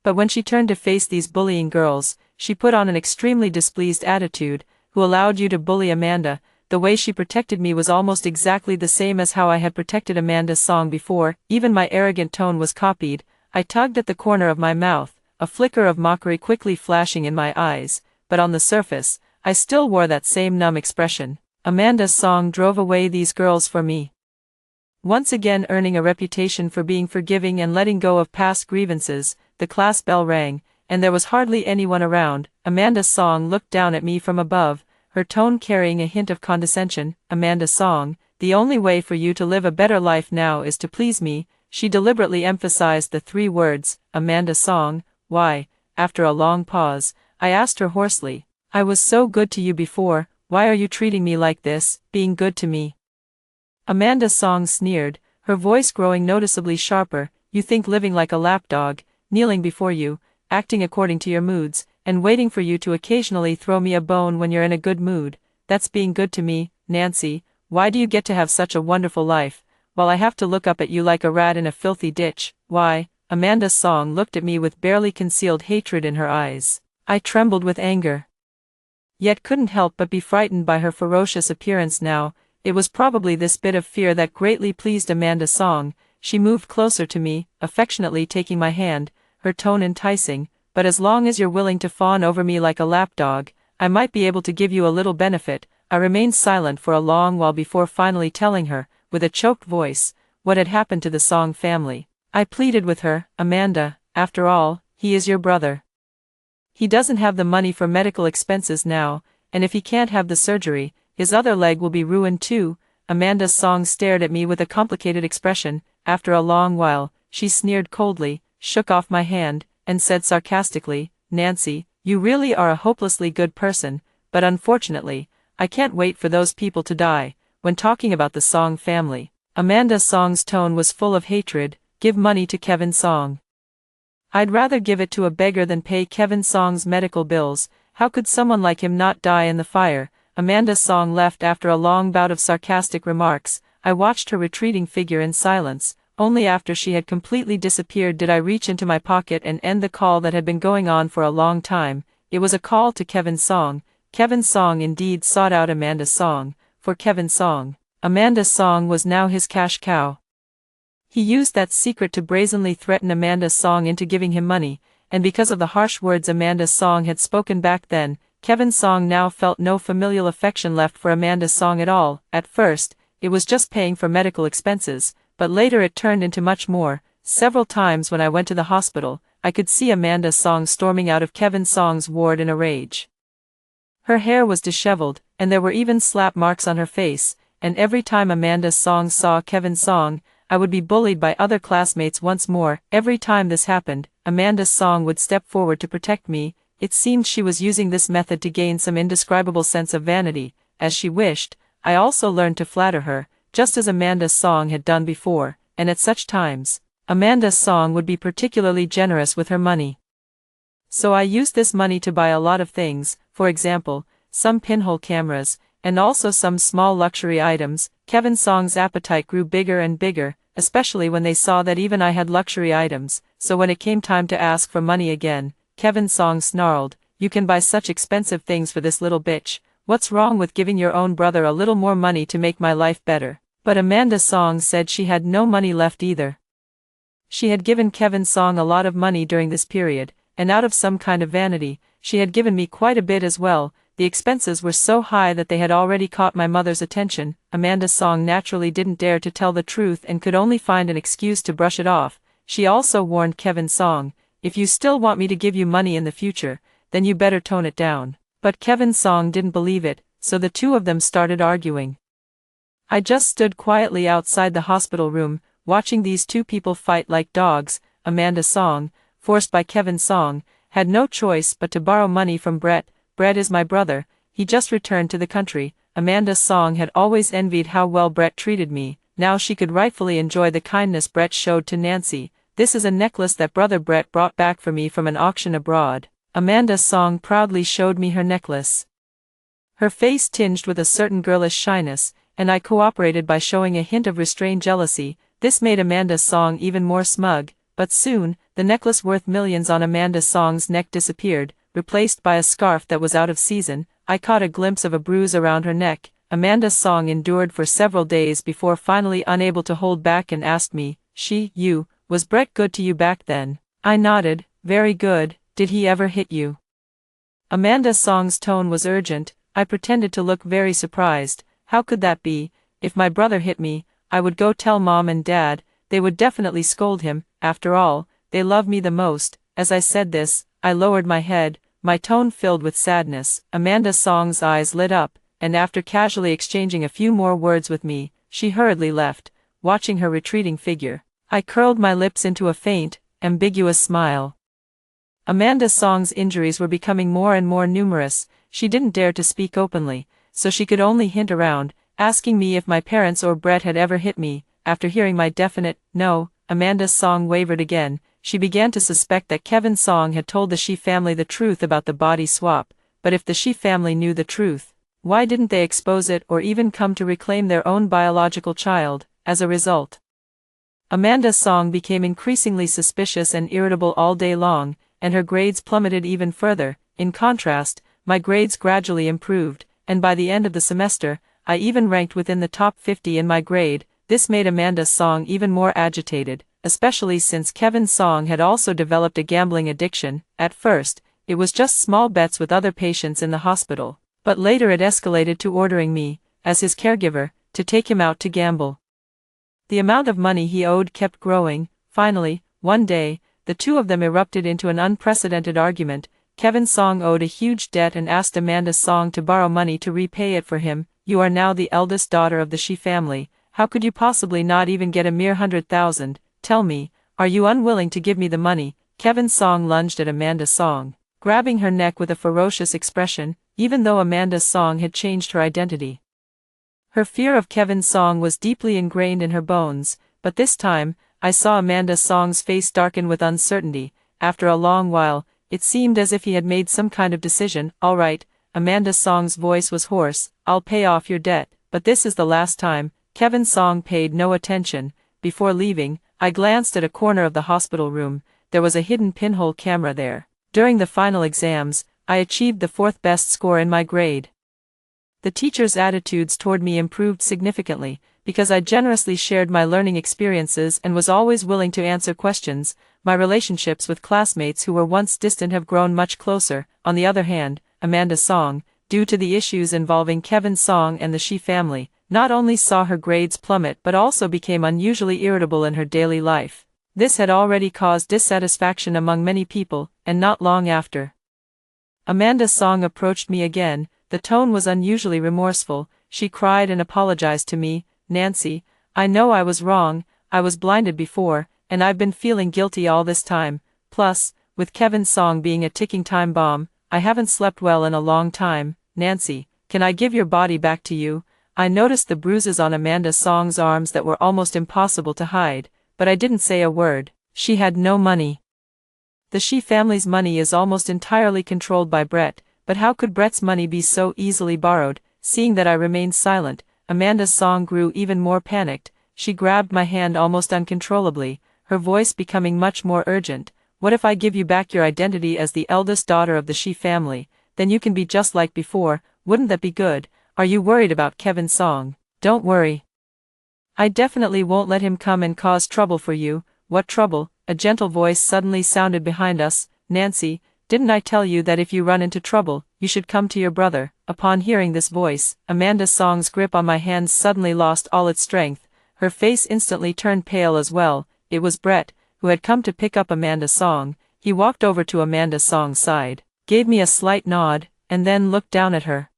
But when she turned to face these bullying girls, she put on an extremely displeased attitude. Who allowed you to bully Amanda? The way she protected me was almost exactly the same as how I had protected Amanda's song before. Even my arrogant tone was copied. I tugged at the corner of my mouth, a flicker of mockery quickly flashing in my eyes, but on the surface, I still wore that same numb expression. Amanda's song drove away these girls for me. Once again earning a reputation for being forgiving and letting go of past grievances, the class bell rang, and there was hardly anyone around. Amanda's song looked down at me from above, her tone carrying a hint of condescension. Amanda's song, the only way for you to live a better life now is to please me. She deliberately emphasized the 3 words, Amanda's song. Why? After a long pause, I asked her hoarsely. I was so good to you before, why are you treating me like this, being good to me? Amanda's song sneered, her voice growing noticeably sharper. You think living like a lapdog, kneeling before you, acting according to your moods, and waiting for you to occasionally throw me a bone when you're in a good mood, that's being good to me, Nancy. Why do you get to have such a wonderful life, while I have to look up at you like a rat in a filthy ditch? Why? Amanda's song looked at me with barely concealed hatred in her eyes. I trembled with anger, yet couldn't help but be frightened by her ferocious appearance now. It was probably this bit of fear that greatly pleased Amanda's song. She moved closer to me, affectionately taking my hand, her tone enticing. But as long as you're willing to fawn over me like a lapdog, I might be able to give you a little benefit. I remained silent for a long while before finally telling her, with a choked voice, what had happened to the Song family. I pleaded with her, Amanda, after all, he is your brother. He doesn't have the money for medical expenses now, and if he can't have the surgery, his other leg will be ruined too. Amanda's song stared at me with a complicated expression. After a long while, she sneered coldly, shook off my hand, and said sarcastically, Nancy, you really are a hopelessly good person, but unfortunately, I can't wait for those people to die. When talking about the Song family, Amanda's song's tone was full of hatred. Give money to Kevin Song. I'd rather give it to a beggar than pay Kevin Song's medical bills. How could someone like him not die in the fire? Amanda's song left after a long bout of sarcastic remarks. I watched her retreating figure in silence. Only after she had completely disappeared did I reach into my pocket and end the call that had been going on for a long time. It was a call to Kevin Song. Kevin Song indeed sought out Amanda's song. For Kevin Song, Amanda's song was now his cash cow. He used that secret to brazenly threaten Amanda's song into giving him money, and because of the harsh words Amanda's song had spoken back then, Kevin Song now felt no familial affection left for Amanda's song at all. At first, it was just paying for medical expenses, but later it turned into much more. Several times when I went to the hospital, I could see Amanda's song storming out of Kevin Song's ward in a rage. Her hair was disheveled, and there were even slap marks on her face, and every time Amanda's song saw Kevin Song, I would be bullied by other classmates once more. Every time this happened, Amanda's song would step forward to protect me. It seemed she was using this method to gain some indescribable sense of vanity. As she wished, I also learned to flatter her, just as Amanda's song had done before, and at such times, Amanda's song would be particularly generous with her money. So I used this money to buy a lot of things, for example, some pinhole cameras, and also some small luxury items. Kevin Song's appetite grew bigger and bigger, especially when they saw that even I had luxury items. So when it came time to ask for money again, Kevin Song snarled, you can buy such expensive things for this little bitch. What's wrong with giving your own brother a little more money to make my life better? But Amanda's song said she had no money left either. She had given Kevin Song a lot of money during this period, and out of some kind of vanity, she had given me quite a bit as well. The expenses were so high that they had already caught my mother's attention. Amanda's song naturally didn't dare to tell the truth and could only find an excuse to brush it off. She also warned Kevin Song, if you still want me to give you money in the future, then you better tone it down. But Kevin Song didn't believe it, so the two of them started arguing. I just stood quietly outside the hospital room, watching these two people fight like dogs. Amanda's song, forced by Kevin Song, had no choice but to borrow money from Brett. Brett is my brother, he just returned to the country. Amanda's song had always envied how well Brett treated me. Now she could rightfully enjoy the kindness Brett showed to Nancy. This is a necklace that brother Brett brought back for me from an auction abroad. Amanda's song proudly showed me her necklace. Her face tinged with a certain girlish shyness, and I cooperated by showing a hint of restrained jealousy. This made Amanda's song even more smug, but soon, the necklace worth millions on Amanda Song's neck disappeared, replaced by a scarf that was out of season. I caught a glimpse of a bruise around her neck. Amanda Song endured for several days before finally unable to hold back and asked me, was Brett good to you back then? I nodded, very good. Did he ever hit you? Amanda Song's tone was urgent. I pretended to look very surprised. How could that be? If my brother hit me, I would go tell Mom and Dad. They would definitely scold him. After all, they love me the most. As I said this, I lowered my head, my tone filled with sadness. Amanda Song's eyes lit up, and after casually exchanging a few more words with me, she hurriedly left, watching her retreating figure. I curled my lips into a faint, ambiguous smile. Amanda Song's injuries were becoming more and more numerous. She didn't dare to speak openly, so she could only hint around, asking me if my parents or Brett had ever hit me. After hearing my definite no, Amanda Song wavered again. She began to suspect that Kevin Song had told the Shi family the truth about the body swap. But if the Shi family knew the truth, why didn't they expose it or even come to reclaim their own biological child? As a result, Amanda Song became increasingly suspicious and irritable all day long, and her grades plummeted even further. In contrast, my grades gradually improved, and by the end of the semester, I even ranked within the top 50 in my grade. This made Amanda Song even more agitated, especially since Kevin Song had also developed a gambling addiction. At first, it was just small bets with other patients in the hospital, but later it escalated to ordering me, as his caregiver, to take him out to gamble. The amount of money he owed kept growing. Finally, one day, the two of them erupted into an unprecedented argument. Kevin Song owed a huge debt and asked Amanda Song to borrow money to repay it for him. You are now the eldest daughter of the Shi family. How could you possibly not even get a mere 100,000? Tell me, are you unwilling to give me the money? Kevin Song lunged at Amanda Song, grabbing her neck with a ferocious expression, even though Amanda Song had changed her identity. Her fear of Kevin Song was deeply ingrained in her bones, but this time, I saw Amanda Song's face darken with uncertainty. After a long while, it seemed as if he had made some kind of decision. All right, Amanda Song's voice was hoarse, I'll pay off your debt, but this is the last time. Kevin Song paid no attention. Before leaving, I glanced at a corner of the hospital room. There was a hidden pinhole camera there. During the final exams, I achieved the 4th best score in my grade. The teachers' attitudes toward me improved significantly, because I generously shared my learning experiences and was always willing to answer questions. My relationships with classmates who were once distant have grown much closer. On the other hand, Amanda Song, due to the issues involving Kevin Song and the Shi family, not only saw her grades plummet but also became unusually irritable in her daily life. This had already caused dissatisfaction among many people, and not long after, Amanda Song approached me again. The tone was unusually remorseful. She cried and apologized to me. Nancy, I know I was wrong, I was blinded before, and I've been feeling guilty all this time. Plus, with Kevin Song being a ticking time bomb, I haven't slept well in a long time. Nancy, can I give your body back to you? I noticed the bruises on Amanda Song's arms that were almost impossible to hide, but I didn't say a word. She had no money. The Shi family's money is almost entirely controlled by Brett, but how could Brett's money be so easily borrowed? Seeing that I remained silent, Amanda Song grew even more panicked. She grabbed my hand almost uncontrollably, her voice becoming much more urgent. What if I give you back your identity as the eldest daughter of the Shi family? Then you can be just like before. Wouldn't that be good? Are you worried about Kevin Song? Don't worry. I definitely won't let him come and cause trouble for you. What trouble? A gentle voice suddenly sounded behind us. Nancy, didn't I tell you that if you run into trouble, you should come to your brother? Upon hearing this voice, Amanda Song's grip on my hands suddenly lost all its strength. Her face instantly turned pale as well. It was Brett, who had come to pick up Amanda Song. He walked over to Amanda Song's side, gave me a slight nod, and then looked down at her.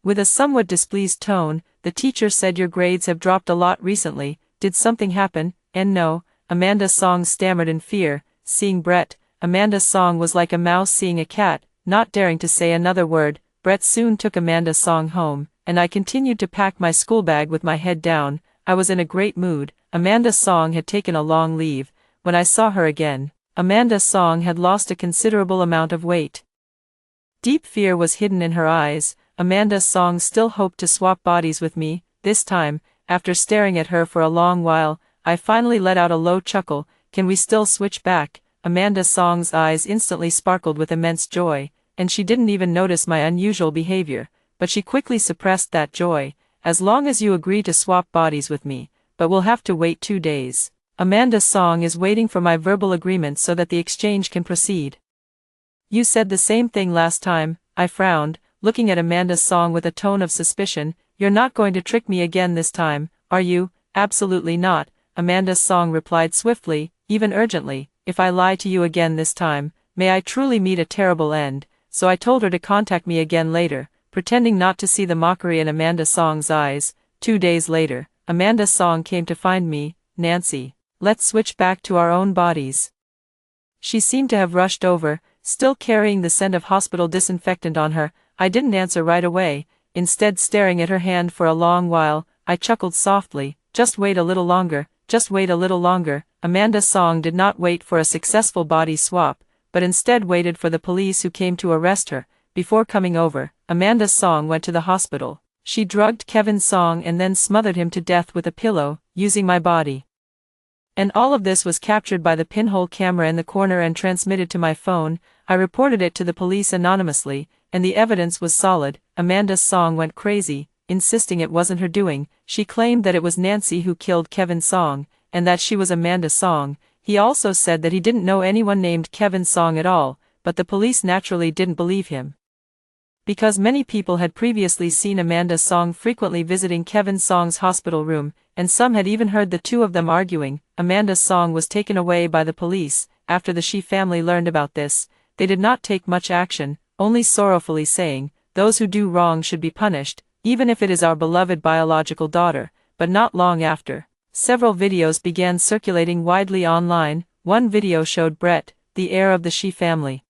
With a somewhat displeased tone, the teacher said your grades have dropped a lot recently. Did something happen? And no, Amanda Song stammered in fear. Seeing Brett, Amanda Song was like a mouse seeing a cat, not daring to say another word. Brett soon took Amanda Song home, and I continued to pack my school bag with my head down. I was in a great mood. Amanda Song had taken a long leave. When I saw her again, Amanda Song had lost a considerable amount of weight. Deep fear was hidden in her eyes. Amanda Song still hoped to swap bodies with me. This time, after staring at her for a long while, I finally let out a low chuckle. Can we still switch back? Amanda Song's eyes instantly sparkled with immense joy, and she didn't even notice my unusual behavior, but she quickly suppressed that joy. As long as you agree to swap bodies with me, but we'll have to wait 2 days. Amanda Song is waiting for my verbal agreement so that the exchange can proceed. You said the same thing last time, I frowned, looking at Amanda Song with a tone of suspicion. You're not going to trick me again this time, are you? Absolutely not, Amanda Song replied swiftly, even urgently. If I lie to you again this time, may I truly meet a terrible end. So I told her to contact me again later, pretending not to see the mockery in Amanda Song's eyes. 2 days later, Amanda Song came to find me. Nancy, let's switch back to our own bodies. She seemed to have rushed over, still carrying the scent of hospital disinfectant on her. I didn't answer right away, instead staring at her hand for a long while. I chuckled softly. Just wait a little longer, just wait a little longer. Amanda Song did not wait for a successful body swap, but instead waited for the police who came to arrest her. Before coming over, Amanda Song went to the hospital. She drugged Kevin Song and then smothered him to death with a pillow, using my body. And all of this was captured by the pinhole camera in the corner and transmitted to my phone. I reported it to the police anonymously, and the evidence was solid. Amanda Song went crazy, insisting it wasn't her doing. She claimed that it was Nancy who killed Kevin Song, and that she was Amanda Song. He also said that he didn't know anyone named Kevin Song at all, but the police naturally didn't believe him. Because many people had previously seen Amanda Song frequently visiting Kevin Song's hospital room, and some had even heard the two of them arguing. Amanda Song was taken away by the police. After the Shi family learned about this, they did not take much action, only sorrowfully saying, "Those who do wrong should be punished, even if it is our beloved biological daughter." But not long after, several videos began circulating widely online. One video showed Brett, the heir of the Shi family,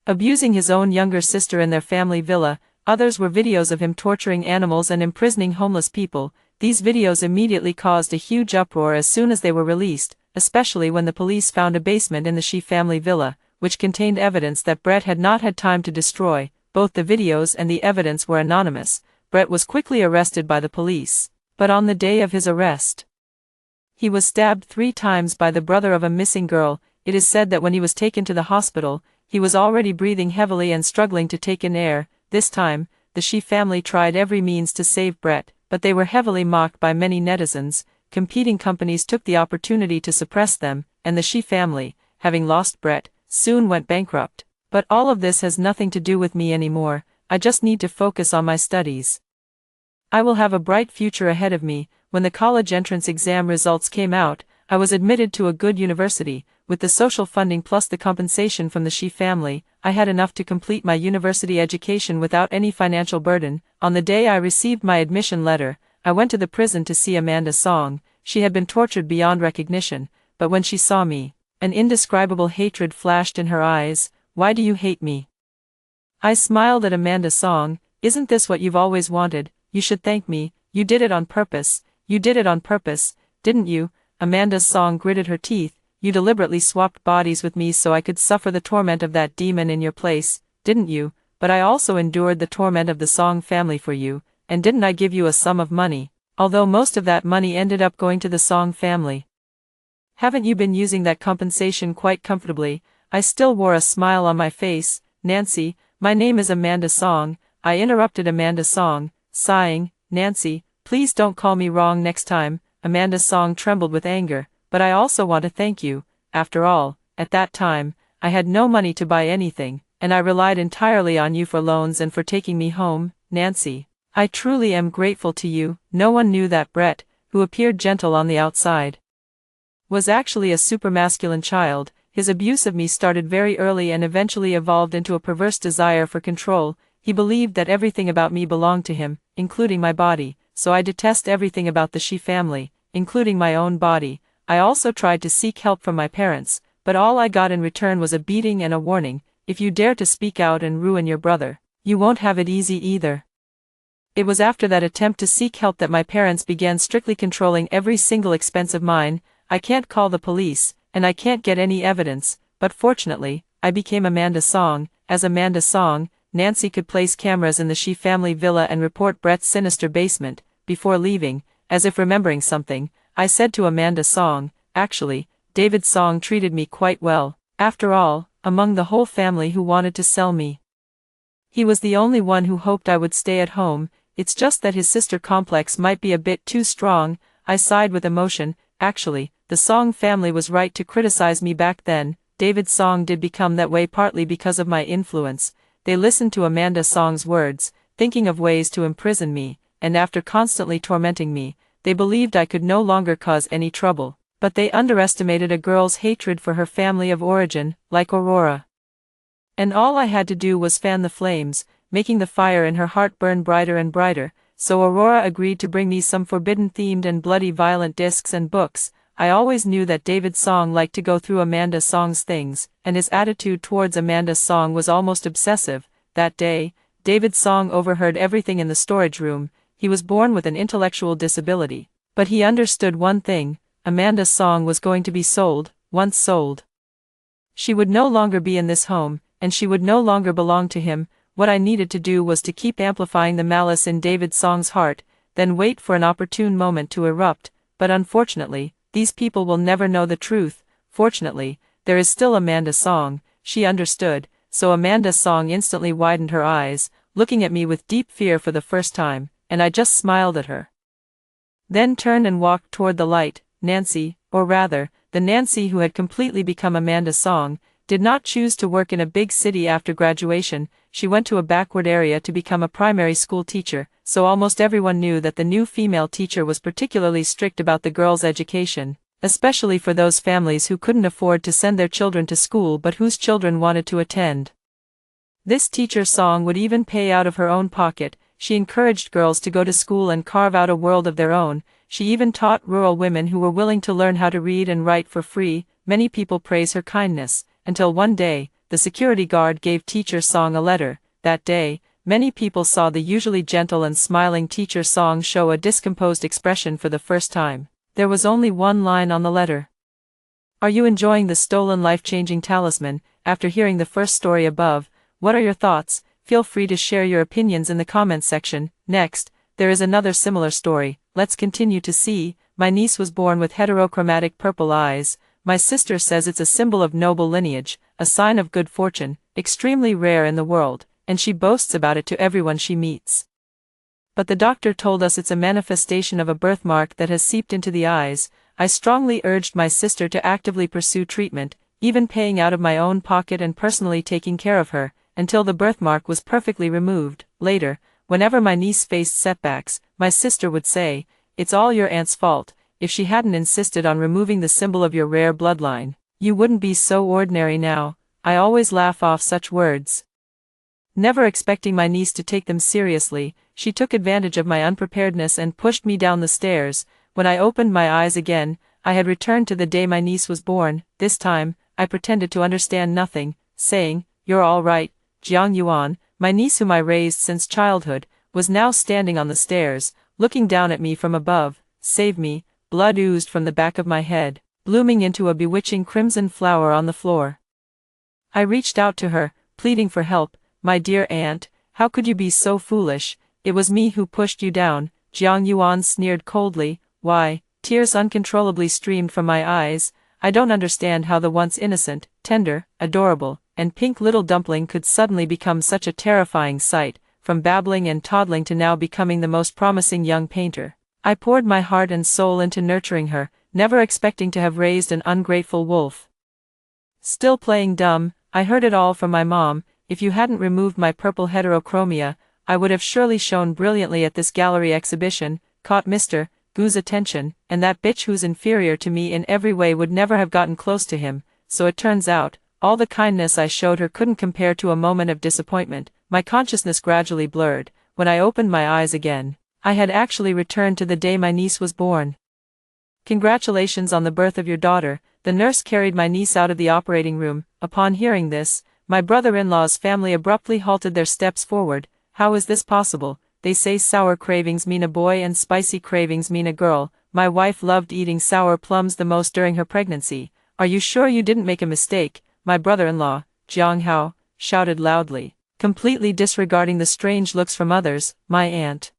abusing his own younger sister in their family villa. Others were videos of him torturing animals and imprisoning homeless people. These videos immediately caused a huge uproar as soon as they were released, especially when the police found a basement in the Shi family villa, which contained evidence that Brett had not had time to destroy. Both the videos and the evidence were anonymous. Brett was quickly arrested by the police, but on the day of his arrest, he was stabbed 3 times by the brother of a missing girl. It is said that when he was taken to the hospital, he was already breathing heavily and struggling to take in air. This time, the Shi family tried every means to save Brett, but they were heavily mocked by many netizens. Competing companies took the opportunity to suppress them, and the Shi family, having lost Brett, soon went bankrupt. But all of this has nothing to do with me anymore. I just need to focus on my studies. I will have a bright future ahead of me. When the college entrance exam results came out, I was admitted to a good university. With the social funding plus the compensation from the Shi family, I had enough to complete my university education without any financial burden. On the day I received my admission letter, I went to the prison to see Amanda Song. She had been tortured beyond recognition, but when she saw me, an indescribable hatred flashed in her eyes. "Why do you hate me?" I smiled at Amanda Song. "Isn't this what you've always wanted? You should thank me. You did it on purpose. You did it on purpose, didn't you?" Amanda Song gritted her teeth. "You deliberately swapped bodies with me so I could suffer the torment of that demon in your place, didn't you? But I also endured the torment of the Song family for you, and didn't I give you a sum of money? Although most of that money ended up going to the Song family. Haven't you been using that compensation quite comfortably?" I still wore a smile on my face. "Nancy, my name is Amanda Song," I interrupted Amanda Song, sighing. "Nancy, please don't call me wrong next time." Amanda Song trembled with anger. "But I also want to thank you. After all, at that time, I had no money to buy anything, and I relied entirely on you for loans and for taking me home. Nancy, I truly am grateful to you." No one knew that Brett, who appeared gentle on the outside, was actually a supermasculine child. His abuse of me started very early and eventually evolved into a perverse desire for control. He believed that everything about me belonged to him, including my body, so I detest everything about the Shi family, including my own body. I also tried to seek help from my parents, but all I got in return was a beating and a warning. "If you dare to speak out and ruin your brother, you won't have it easy either." It was after that attempt to seek help that my parents began strictly controlling every single expense of mine. I can't call the police, and I can't get any evidence, but fortunately, I became Amanda Song. As Amanda Song, Nancy could place cameras in the Shi family villa and report Brett's sinister basement. Before leaving, as if remembering something, I said to Amanda Song, "Actually, David Song treated me quite well." After all, among the whole family who wanted to sell me, he was the only one who hoped I would stay at home. It's just that his sister complex might be a bit too strong. I sighed with emotion. Actually, the Song family was right to criticize me back then. David Song did become that way partly because of my influence. They listened to Amanda Song's words, thinking of ways to imprison me, and after constantly tormenting me, they believed I could no longer cause any trouble. But they underestimated a girl's hatred for her family of origin, like Aurora. And all I had to do was fan the flames, making the fire in her heart burn brighter and brighter. So Aurora agreed to bring me some forbidden-themed and bloody violent discs and books. I always knew that David Song liked to go through Amanda Song's things, and his attitude towards Amanda Song was almost obsessive. That day, David Song overheard everything in the storage room. He was born with an intellectual disability, but he understood one thing: Amanda Song was going to be sold. Once sold, she would no longer be in this home, and she would no longer belong to him. What I needed to do was to keep amplifying the malice in David Song's heart, then wait for an opportune moment to erupt. But unfortunately, these people will never know the truth. Fortunately, there is still Amanda Song. She understood, so Amanda Song instantly widened her eyes, looking at me with deep fear for the first time, and I just smiled at her. Then turned and walked toward the light. Nancy, or rather, the Nancy who had completely become Amanda Song, did not choose to work in a big city after graduation. She went to a backward area to become a primary school teacher, so almost everyone knew that the new female teacher was particularly strict about the girls' education, especially for those families who couldn't afford to send their children to school but whose children wanted to attend. This teacher Song would even pay out of her own pocket. She encouraged girls to go to school and carve out a world of their own. She even taught rural women who were willing to learn how to read and write for free. Many people praise her kindness, until one day, the security guard gave Teacher Song a letter. That day, many people saw the usually gentle and smiling Teacher Song show a discomposed expression for the first time. There was only one line on the letter. Are you enjoying the stolen life-changing talisman? After hearing the first story above, what are your thoughts? Feel free to share your opinions in the comments section. Next, there is another similar story. Let's continue to see. My niece was born with heterochromatic purple eyes. My sister says it's a symbol of noble lineage, a sign of good fortune, extremely rare in the world, and she boasts about it to everyone she meets. But the doctor told us it's a manifestation of a birthmark that has seeped into the eyes. I strongly urged my sister to actively pursue treatment, even paying out of my own pocket and personally taking care of her, until the birthmark was perfectly removed. Later, whenever my niece faced setbacks, my sister would say, "It's all your aunt's fault. If she hadn't insisted on removing the symbol of your rare bloodline, you wouldn't be so ordinary now." I always laugh off such words, never expecting my niece to take them seriously. She took advantage of my unpreparedness and pushed me down the stairs. When I opened my eyes again, I had returned to the day my niece was born. This time, I pretended to understand nothing, saying, "You're all right, Jiang Yuan." My niece, whom I raised since childhood, was now standing on the stairs, looking down at me from above. Save me. Blood oozed from the back of my head, blooming into a bewitching crimson flower on the floor. I reached out to her, pleading for help. "My dear aunt, how could you be so foolish? It was me who pushed you down." Jiang Yuan sneered coldly. "Why?" Tears uncontrollably streamed from my eyes. "I don't understand how the once innocent, tender, adorable, and pink little dumpling could suddenly become such a terrifying sight, from babbling and toddling to now becoming the most promising young painter." I poured my heart and soul into nurturing her, never expecting to have raised an ungrateful wolf. Still playing dumb, I heard it all from my mom. "If you hadn't removed my purple heterochromia, I would have surely shone brilliantly at this gallery exhibition." Caught Mr. Gu's attention, and that bitch who's inferior to me in every way would never have gotten close to him. So it turns out, all the kindness I showed her couldn't compare to a moment of disappointment. My consciousness gradually blurred. When I opened my eyes again, I had actually returned to the day my niece was born. "Congratulations on the birth of your daughter." The nurse carried my niece out of the operating room. Upon hearing this, my brother-in-law's family abruptly halted their steps forward. "How is this possible? They say sour cravings mean a boy and spicy cravings mean a girl. My wife loved eating sour plums the most during her pregnancy. Are you sure you didn't make a mistake?" My brother-in-law, Jiang Hao, shouted loudly, completely disregarding the strange looks from others. My aunt,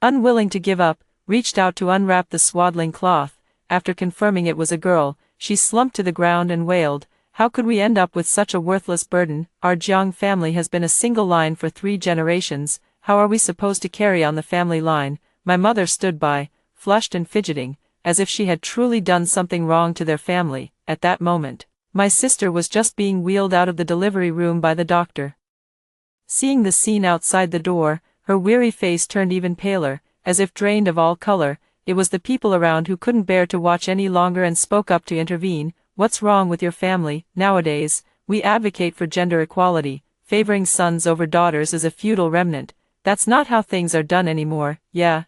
unwilling to give up, reached out to unwrap the swaddling cloth. After confirming it was a girl, she slumped to the ground and wailed. How could we end up with such a worthless burden? Our Jiang family has been a single line for 3 generations. How are we supposed to carry on the family line? My mother stood by, flushed and fidgeting, as if she had truly done something wrong to their family. At that moment, my sister was just being wheeled out of the delivery room by the doctor. Seeing the scene outside the door, her weary face turned even paler, as if drained of all color. It was the people around who couldn't bear to watch any longer and spoke up to intervene. What's wrong with your family? Nowadays, we advocate for gender equality. Favoring sons over daughters is a feudal remnant. That's not how things are done anymore. Yeah,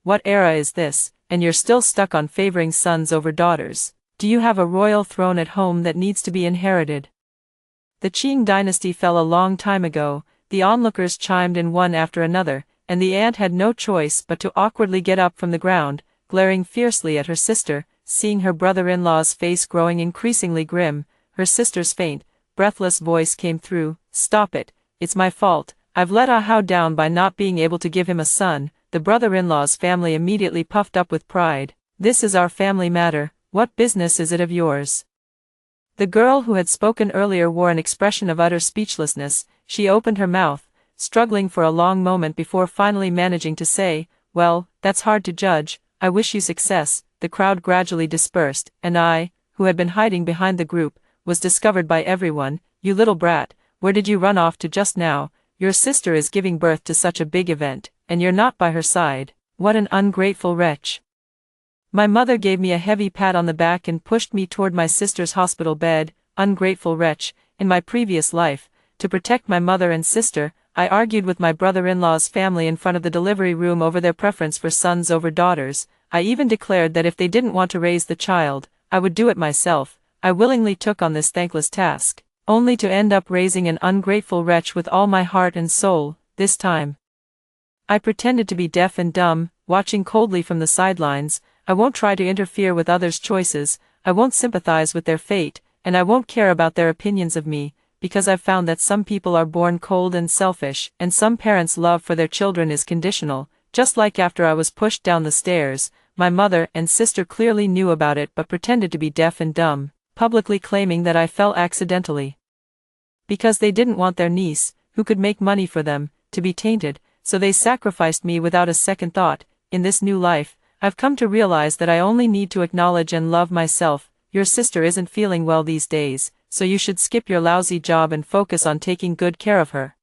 what era is this? And you're still stuck on favoring sons over daughters. Do you have a royal throne at home that needs to be inherited? The Qing dynasty fell a long time ago. The onlookers chimed in one after another, and the aunt had no choice but to awkwardly get up from the ground, glaring fiercely at her sister. Seeing her brother-in-law's face growing increasingly grim, her sister's faint, breathless voice came through. Stop it, it's my fault. I've let Ahau down by not being able to give him a son. The brother-in-law's family immediately puffed up with pride. This is our family matter. What business is it of yours? The girl who had spoken earlier wore an expression of utter speechlessness. She opened her mouth, struggling for a long moment before finally managing to say, well, that's hard to judge. I wish you success. The crowd gradually dispersed, and I, who had been hiding behind the group, was discovered by everyone. You little brat, where did you run off to just now? Your sister is giving birth to such a big event, and you're not by her side. What an ungrateful wretch. My mother gave me a heavy pat on the back and pushed me toward my sister's hospital bed. Ungrateful wretch. In my previous life, to protect my mother and sister, I argued with my brother-in-law's family in front of the delivery room over their preference for sons over daughters. I even declared that if they didn't want to raise the child, I would do it myself. I willingly took on this thankless task, only to end up raising an ungrateful wretch with all my heart and soul. This time, I pretended to be deaf and dumb, watching coldly from the sidelines. I won't try to interfere with others' choices, I won't sympathize with their fate, and I won't care about their opinions of me, because I've found that some people are born cold and selfish, and some parents' love for their children is conditional. Just like after I was pushed down the stairs, my mother and sister clearly knew about it but pretended to be deaf and dumb, publicly claiming that I fell accidentally. Because they didn't want their niece, who could make money for them, to be tainted, so they sacrificed me without a second thought. In this new life, I've come to realize that I only need to acknowledge and love myself. Your sister isn't feeling well these days, so you should skip your lousy job and focus on taking good care of her.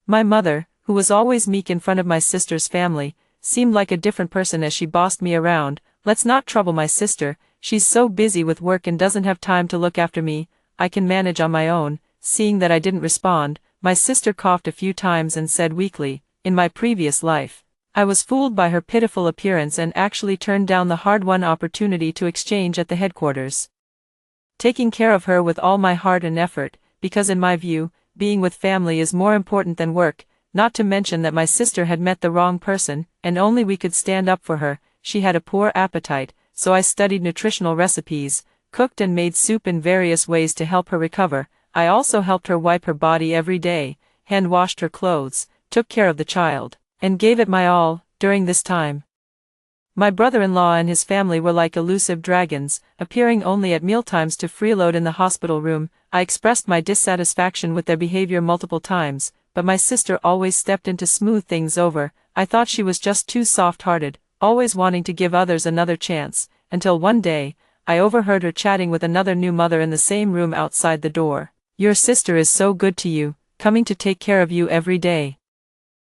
My mother, who was always meek in front of my sister's family, seemed like a different person as she bossed me around. Let's not trouble my sister, she's so busy with work and doesn't have time to look after me. I can manage on my own. Seeing that I didn't respond, my sister coughed a few times and said weakly, in my previous life, I was fooled by her pitiful appearance and actually turned down the hard-won opportunity to exchange at the headquarters. Taking care of her with all my heart and effort, because in my view, being with family is more important than work. Not to mention that my sister had met the wrong person, and only we could stand up for her. She had a poor appetite, so I studied nutritional recipes, cooked and made soup in various ways to help her recover. I also helped her wipe her body every day, hand-washed her clothes, took care of the child, and gave it my all. During this time, my brother-in-law and his family were like elusive dragons, appearing only at mealtimes to freeload in the hospital room. I expressed my dissatisfaction with their behavior multiple times, but my sister always stepped in to smooth things over. I thought she was just too soft-hearted, always wanting to give others another chance, until one day, I overheard her chatting with another new mother in the same room outside the door. Your sister is so good to you, coming to take care of you every day.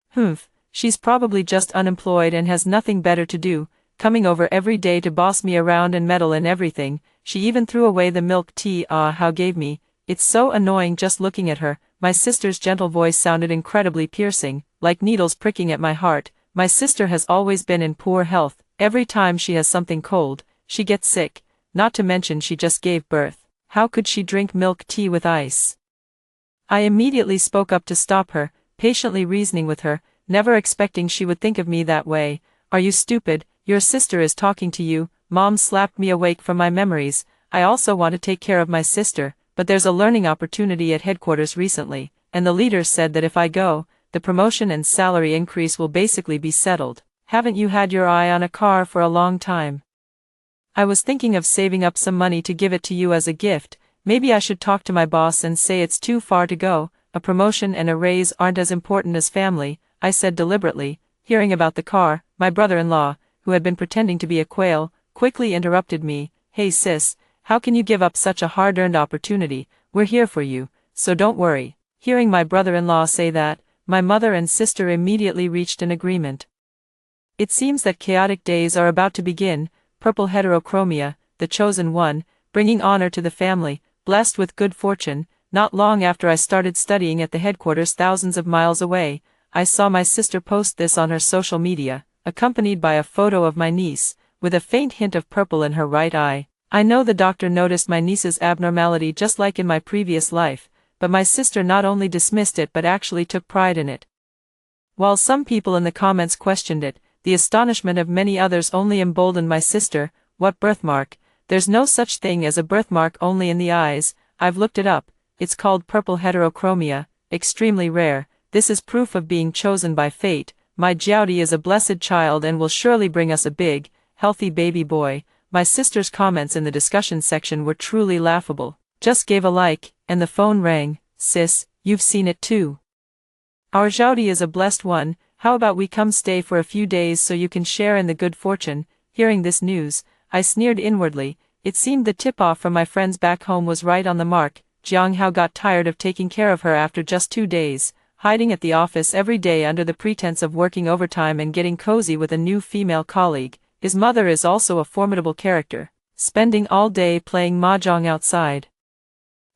Humph, she's probably just unemployed and has nothing better to do, coming over every day to boss me around and meddle in everything. She even threw away the milk tea Ahau gave me. It's so annoying just looking at her. My sister's gentle voice sounded incredibly piercing, like needles pricking at my heart. My sister has always been in poor health. Every time she has something cold, she gets sick, not to mention she just gave birth. How could she drink milk tea with ice? I immediately spoke up to stop her, patiently reasoning with her, never expecting she would think of me that way. Are you stupid? Your sister is talking to you. Mom slapped me awake from my memories. I also want to take care of my sister, but there's a learning opportunity at headquarters recently, and the leaders said that if I go, the promotion and salary increase will basically be settled. Haven't you had your eye on a car for a long time? I was thinking of saving up some money to give it to you as a gift. maybe I should talk to my boss and say it's too far to go, a promotion and a raise aren't as important as family, I said deliberately. Hearing about the car, my brother-in-law, who had been pretending to be a quail, quickly interrupted me. Hey sis, how can you give up such a hard-earned opportunity? We're here for you, so don't worry. Hearing my brother-in-law say that, my mother and sister immediately reached an agreement. It seems that chaotic days are about to begin. Purple heterochromia, the chosen one, bringing honor to the family, blessed with good fortune. Not long after I started studying at the headquarters thousands of miles away, I saw my sister post this on her social media, accompanied by a photo of my niece, with a faint hint of purple in her right eye. I know the doctor noticed my niece's abnormality just like in my previous life, but my sister not only dismissed it but actually took pride in it. While some people in the comments questioned it, the astonishment of many others only emboldened my sister. What birthmark? There's no such thing as a birthmark, only in the eyes. I've looked it up. It's called purple heterochromia, extremely rare. This is proof of being chosen by fate. My Jyoti is a blessed child and will surely bring us a big, healthy baby boy. My sister's comments in the discussion section were truly laughable. Just gave a like, and the phone rang. Sis, you've seen it too. Our Jyoti is a blessed one. How about we come stay for a few days so you can share in the good fortune? Hearing this news, I sneered inwardly. It seemed the tip-off from my friends back home was right on the mark. Jiang Hao got tired of taking care of her after just 2 days, hiding at the office every day under the pretense of working overtime and getting cozy with a new female colleague. His mother is also a formidable character, spending all day playing mahjong outside.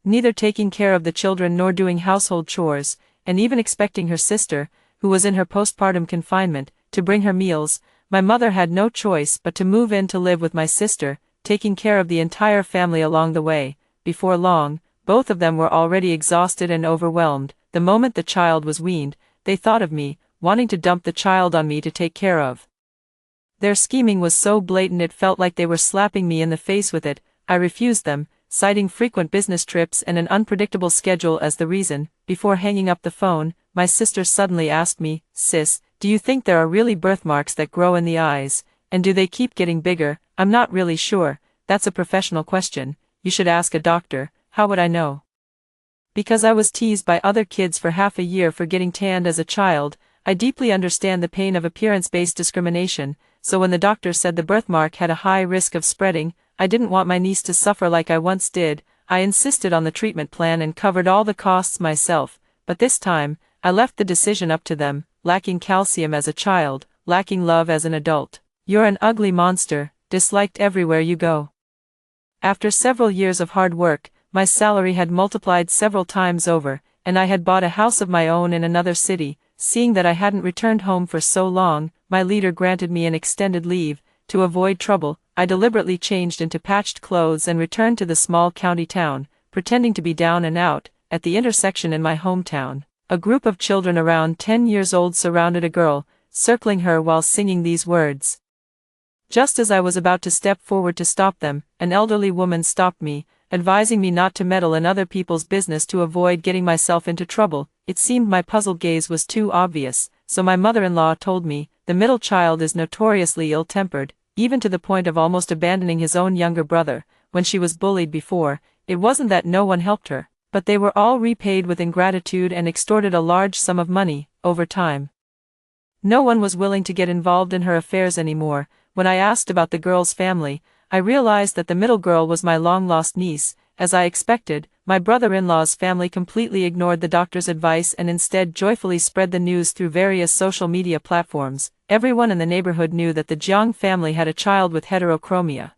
Neither taking care of the children nor doing household chores, and even expecting her sister, who was in her postpartum confinement, to bring her meals. My mother had no choice but to move in to live with my sister, taking care of the entire family along the way. Before long, both of them were already exhausted and overwhelmed. The moment the child was weaned, they thought of me, wanting to dump the child on me to take care of. Their scheming was so blatant it felt like they were slapping me in the face with it. I refused them, citing frequent business trips and an unpredictable schedule as the reason. Before hanging up the phone, my sister suddenly asked me, Sis, do you think there are really birthmarks that grow in the eyes, and do they keep getting bigger? I'm not really sure. That's a professional question. You should ask a doctor. How would I know? Because I was teased by other kids for half a year for getting tanned as a child. I deeply understand the pain of appearance-based discrimination, so when the doctor said the birthmark had a high risk of spreading, I didn't want my niece to suffer like I once did. I insisted on the treatment plan and covered all the costs myself, but this time, I left the decision up to them. Lacking calcium as a child, lacking love as an adult. You're an ugly monster, disliked everywhere you go. After several years of hard work, my salary had multiplied several times over, and I had bought a house of my own in another city. Seeing that I hadn't returned home for so long, my leader granted me an extended leave. To avoid trouble, I deliberately changed into patched clothes and returned to the small county town, pretending to be down and out. At the intersection in my hometown, a group of children around 10 years old surrounded a girl, circling her while singing these words. Just as I was about to step forward to stop them, an elderly woman stopped me, advising me not to meddle in other people's business to avoid getting myself into trouble. It seemed my puzzled gaze was too obvious, so my mother-in-law told me, the middle child is notoriously ill-tempered, even to the point of almost abandoning his own younger brother. When she was bullied before, it wasn't that no one helped her, but they were all repaid with ingratitude and extorted a large sum of money, over time. No one was willing to get involved in her affairs anymore. When I asked about the girl's family, I realized that the middle girl was my long-lost niece. As I expected, my brother-in-law's family completely ignored the doctor's advice and instead joyfully spread the news through various social media platforms. Everyone in the neighborhood knew that the Jiang family had a child with heterochromia.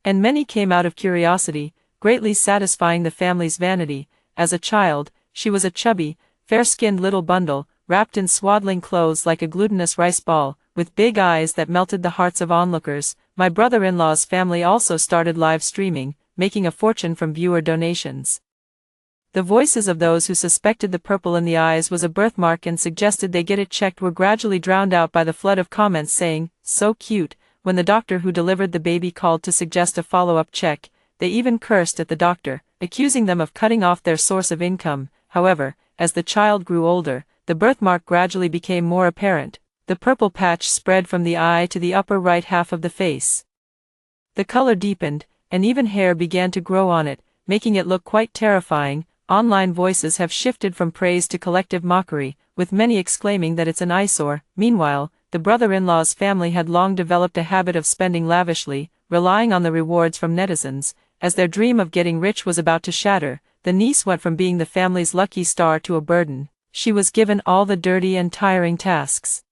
And many came out of curiosity, greatly satisfying the family's vanity. As a child, she was a chubby, fair-skinned little bundle, wrapped in swaddling clothes like a glutinous rice ball, with big eyes that melted the hearts of onlookers. My brother-in-law's family also started live streaming, making a fortune from viewer donations. The voices of those who suspected the purple in the eyes was a birthmark and suggested they get it checked were gradually drowned out by the flood of comments saying, "So cute." When the doctor who delivered the baby called to suggest a follow-up check, they even cursed at the doctor, accusing them of cutting off their source of income. However, as the child grew older, the birthmark gradually became more apparent. The purple patch spread from the eye to the upper right half of the face. The color deepened, and even hair began to grow on it. making it look quite terrifying. Online voices have shifted from praise to collective mockery, with many exclaiming that it's an eyesore. Meanwhile, the brother-in-law's family had long developed a habit of spending lavishly, relying on the rewards from netizens. As their dream of getting rich was about to shatter, the niece went from being the family's lucky star to a burden. She was given all the dirty and tiring tasks,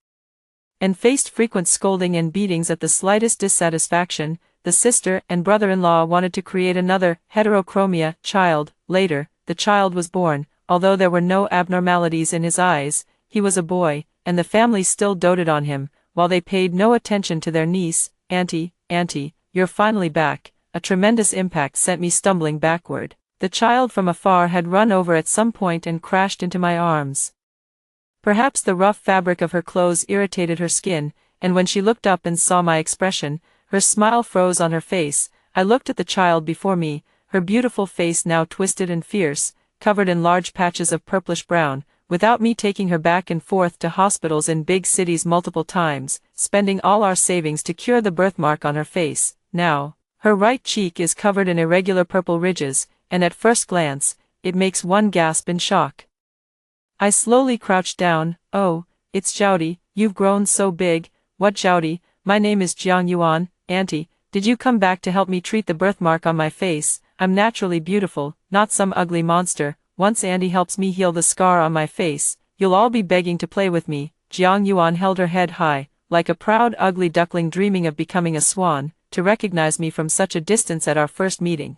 and faced frequent scolding and beatings at the slightest dissatisfaction. The sister and brother-in-law wanted to create another heterochromia child. Later, the child was born. Although there were no abnormalities in his eyes, he was a boy, and the family still doted on him, while they paid no attention to their niece. Auntie, you're finally back. A tremendous impact sent me stumbling backward. The child from afar had run over at some point and crashed into my arms. Perhaps the rough fabric of her clothes irritated her skin, and when she looked up and saw my expression, her smile froze on her face. I looked at the child before me, her beautiful face now twisted and fierce, covered in large patches of purplish-brown. Without me taking her back and forth to hospitals in big cities multiple times, spending all our savings to cure the birthmark on her face, now, her right cheek is covered in irregular purple ridges, and at first glance, it makes one gasp in shock. I slowly crouched down. Oh, it's Joudy, you've grown so big. What Joudy? My name is Jiang Yuan. Auntie, did you come back to help me treat the birthmark on my face? I'm naturally beautiful, not some ugly monster. Once Auntie helps me heal the scar on my face, you'll all be begging to play with me. Jiang Yuan held her head high, like a proud ugly duckling dreaming of becoming a swan, to recognize me from such a distance at our first meeting.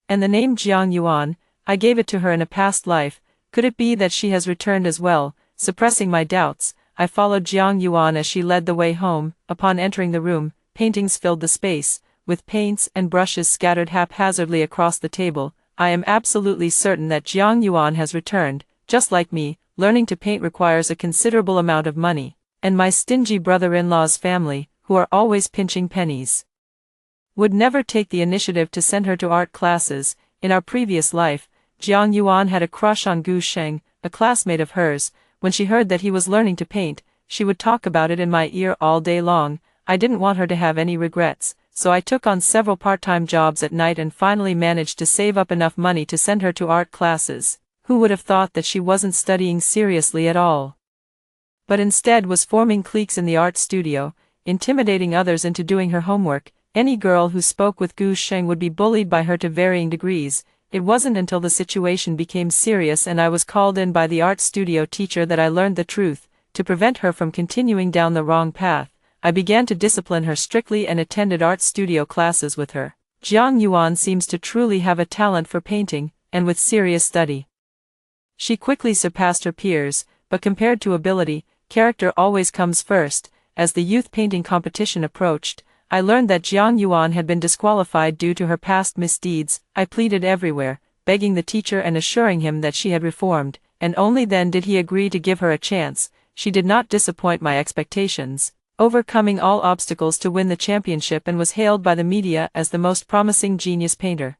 And the name Jiang Yuan, I gave it to her in a past life. Could it be that she has returned as well? Suppressing my doubts, I followed Jiang Yuan as she led the way home. Upon entering the room, paintings filled the space, with paints and brushes scattered haphazardly across the table. I am absolutely certain that Jiang Yuan has returned. Just like me, learning to paint requires a considerable amount of money, and my stingy brother-in-law's family, who are always pinching pennies, would never take the initiative to send her to art classes. In our previous life, Jiang Yuan had a crush on Gu Sheng, a classmate of hers. When she heard that he was learning to paint, she would talk about it in my ear all day long. I didn't want her to have any regrets, so I took on several part-time jobs at night and finally managed to save up enough money to send her to art classes. Who would have thought that she wasn't studying seriously at all, but instead was forming cliques in the art studio, intimidating others into doing her homework? Any girl who spoke with Gu Sheng would be bullied by her to varying degrees. It wasn't until the situation became serious and I was called in by the art studio teacher that I learned the truth. To prevent her from continuing down the wrong path, I began to discipline her strictly and attended art studio classes with her. Jiang Yuan seems to truly have a talent for painting, and with serious study, she quickly surpassed her peers, but compared to ability, character always comes first. As the youth painting competition approached, I learned that Jiang Yuan had been disqualified due to her past misdeeds. I pleaded everywhere, begging the teacher and assuring him that she had reformed, and only then did he agree to give her a chance. She did not disappoint my expectations, overcoming all obstacles to win the championship, and was hailed by the media as the most promising genius painter.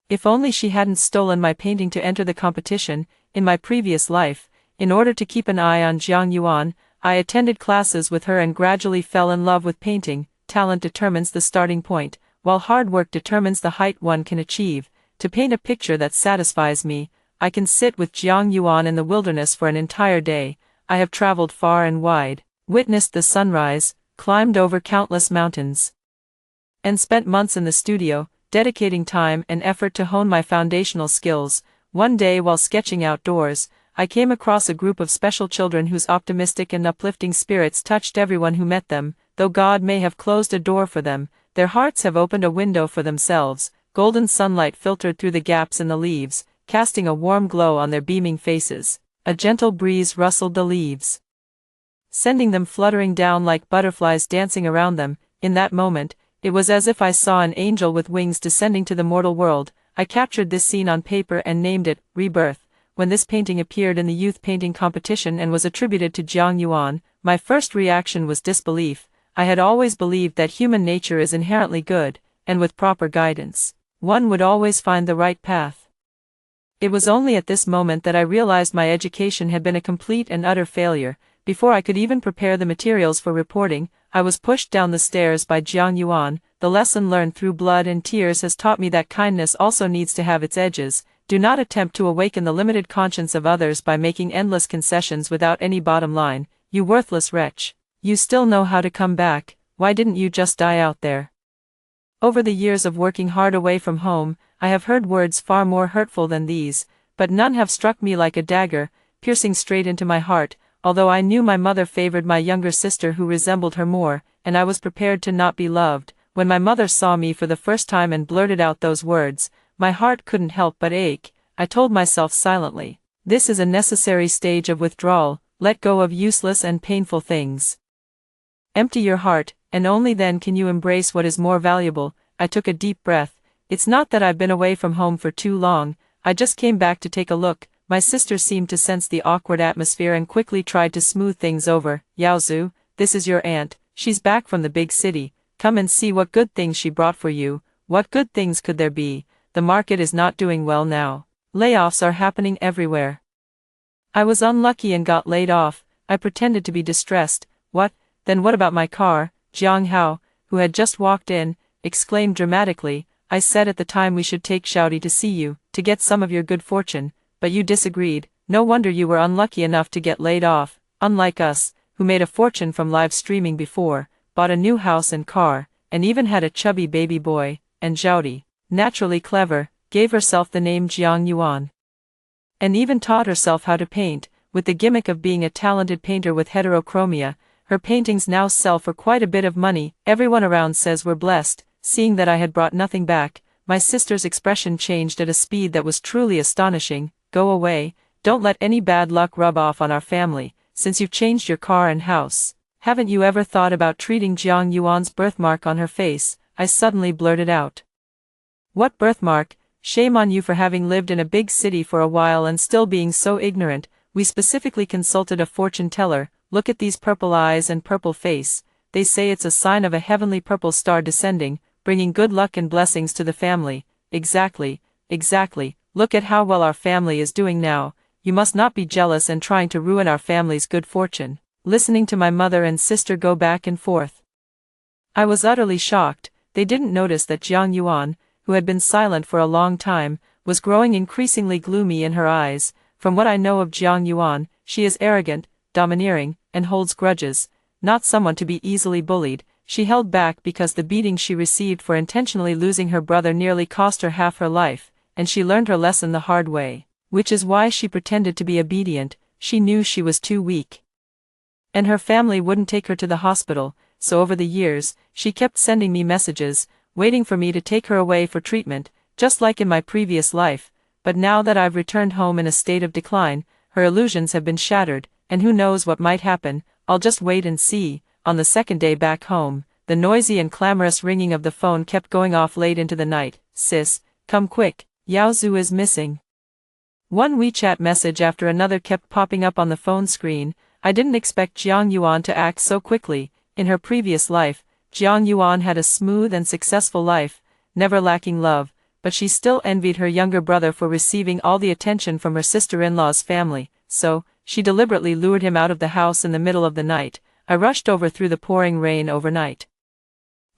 If only she hadn't stolen my painting to enter the competition. In my previous life, in order to keep an eye on Jiang Yuan, I attended classes with her and gradually fell in love with painting. Talent determines the starting point, while hard work determines the height one can achieve. To paint a picture that satisfies me, I can sit with Jiang Yuan in the wilderness for an entire day. I have traveled far and wide, witnessed the sunrise, climbed over countless mountains, and spent months in the studio, dedicating time and effort to hone my foundational skills. One day while sketching outdoors, I came across a group of special children whose optimistic and uplifting spirits touched everyone who met them. Though God may have closed a door for them, their hearts have opened a window for themselves. Golden sunlight filtered through the gaps in the leaves, casting a warm glow on their beaming faces. A gentle breeze rustled the leaves, sending them fluttering down like butterflies dancing around them. In that moment, it was as if I saw an angel with wings descending to the mortal world. I captured this scene on paper and named it Rebirth. When this painting appeared in the youth painting competition and was attributed to Jiang Yuan, my first reaction was disbelief. I had always believed that human nature is inherently good, and with proper guidance, one would always find the right path. It was only at this moment that I realized my education had been a complete and utter failure. Before I could even prepare the materials for reporting, I was pushed down the stairs by Jiang Yuan. The lesson learned through blood and tears has taught me that kindness also needs to have its edges. Do not attempt to awaken the limited conscience of others by making endless concessions without any bottom line, you worthless wretch. You still know how to come back, why didn't you just die out there? Over the years of working hard away from home, I have heard words far more hurtful than these, but none have struck me like a dagger, piercing straight into my heart, although I knew my mother favored my younger sister who resembled her more, and I was prepared to not be loved. When my mother saw me for the first time and blurted out those words, my heart couldn't help but ache. I told myself silently, this is a necessary stage of withdrawal, let go of useless and painful things. Empty your heart, and only then can you embrace what is more valuable. I took a deep breath. It's not that I've been away from home for too long, I just came back to take a look. My sister seemed to sense the awkward atmosphere and quickly tried to smooth things over. Yaozu, this is your aunt, she's back from the big city, come and see what good things she brought for you. What good things could there be? The market is not doing well now. Layoffs are happening everywhere. I was unlucky and got laid off. I pretended to be distressed. What? Then what about my car? Jiang Hao, who had just walked in, exclaimed dramatically, I said at the time we should take Shouty to see you, to get some of your good fortune, but you disagreed. No wonder you were unlucky enough to get laid off, unlike us, who made a fortune from live streaming before, bought a new house and car, and even had a chubby baby boy. And Shouty, naturally clever, gave herself the name Jiang Yuan. And even taught herself how to paint, with the gimmick of being a talented painter with heterochromia. Her paintings now sell for quite a bit of money. Everyone around says we're blessed. Seeing that I had brought nothing back, my sister's expression changed at a speed that was truly astonishing. Go away, don't let any bad luck rub off on our family, since you've changed your car and house. Haven't you ever thought about treating Jiang Yuan's birthmark on her face? I suddenly blurted out. What birthmark? Shame on you for having lived in a big city for a while and still being so ignorant. We specifically consulted a fortune teller. Look at these purple eyes and purple face. They say it's a sign of a heavenly purple star descending, bringing good luck and blessings to the family. Exactly, exactly. Look at how well our family is doing now. You must not be jealous and trying to ruin our family's good fortune. Listening to my mother and sister go back and forth, I was utterly shocked. They didn't notice that Jiang Yuan, who had been silent for a long time, was growing increasingly gloomy in her eyes. From what I know of Jiang Yuan, she is arrogant, domineering, and holds grudges, not someone to be easily bullied. She held back because the beating she received for intentionally losing her brother nearly cost her half her life, and she learned her lesson the hard way, which is why she pretended to be obedient. She knew she was too weak, and her family wouldn't take her to the hospital, so over the years, she kept sending me messages, waiting for me to take her away for treatment, just like in my previous life. But now that I've returned home in a state of decline, her illusions have been shattered, and who knows what might happen. I'll just wait and see. On the second day back home, the noisy and clamorous ringing of the phone kept going off late into the night. Sis, come quick, Yaozu is missing. One WeChat message after another kept popping up on the phone screen. I didn't expect Jiang Yuan to act so quickly. In her previous life, Jiang Yuan had a smooth and successful life, never lacking love, but she still envied her younger brother for receiving all the attention from her sister-in-law's family, so she deliberately lured him out of the house in the middle of the night. I rushed over through the pouring rain overnight,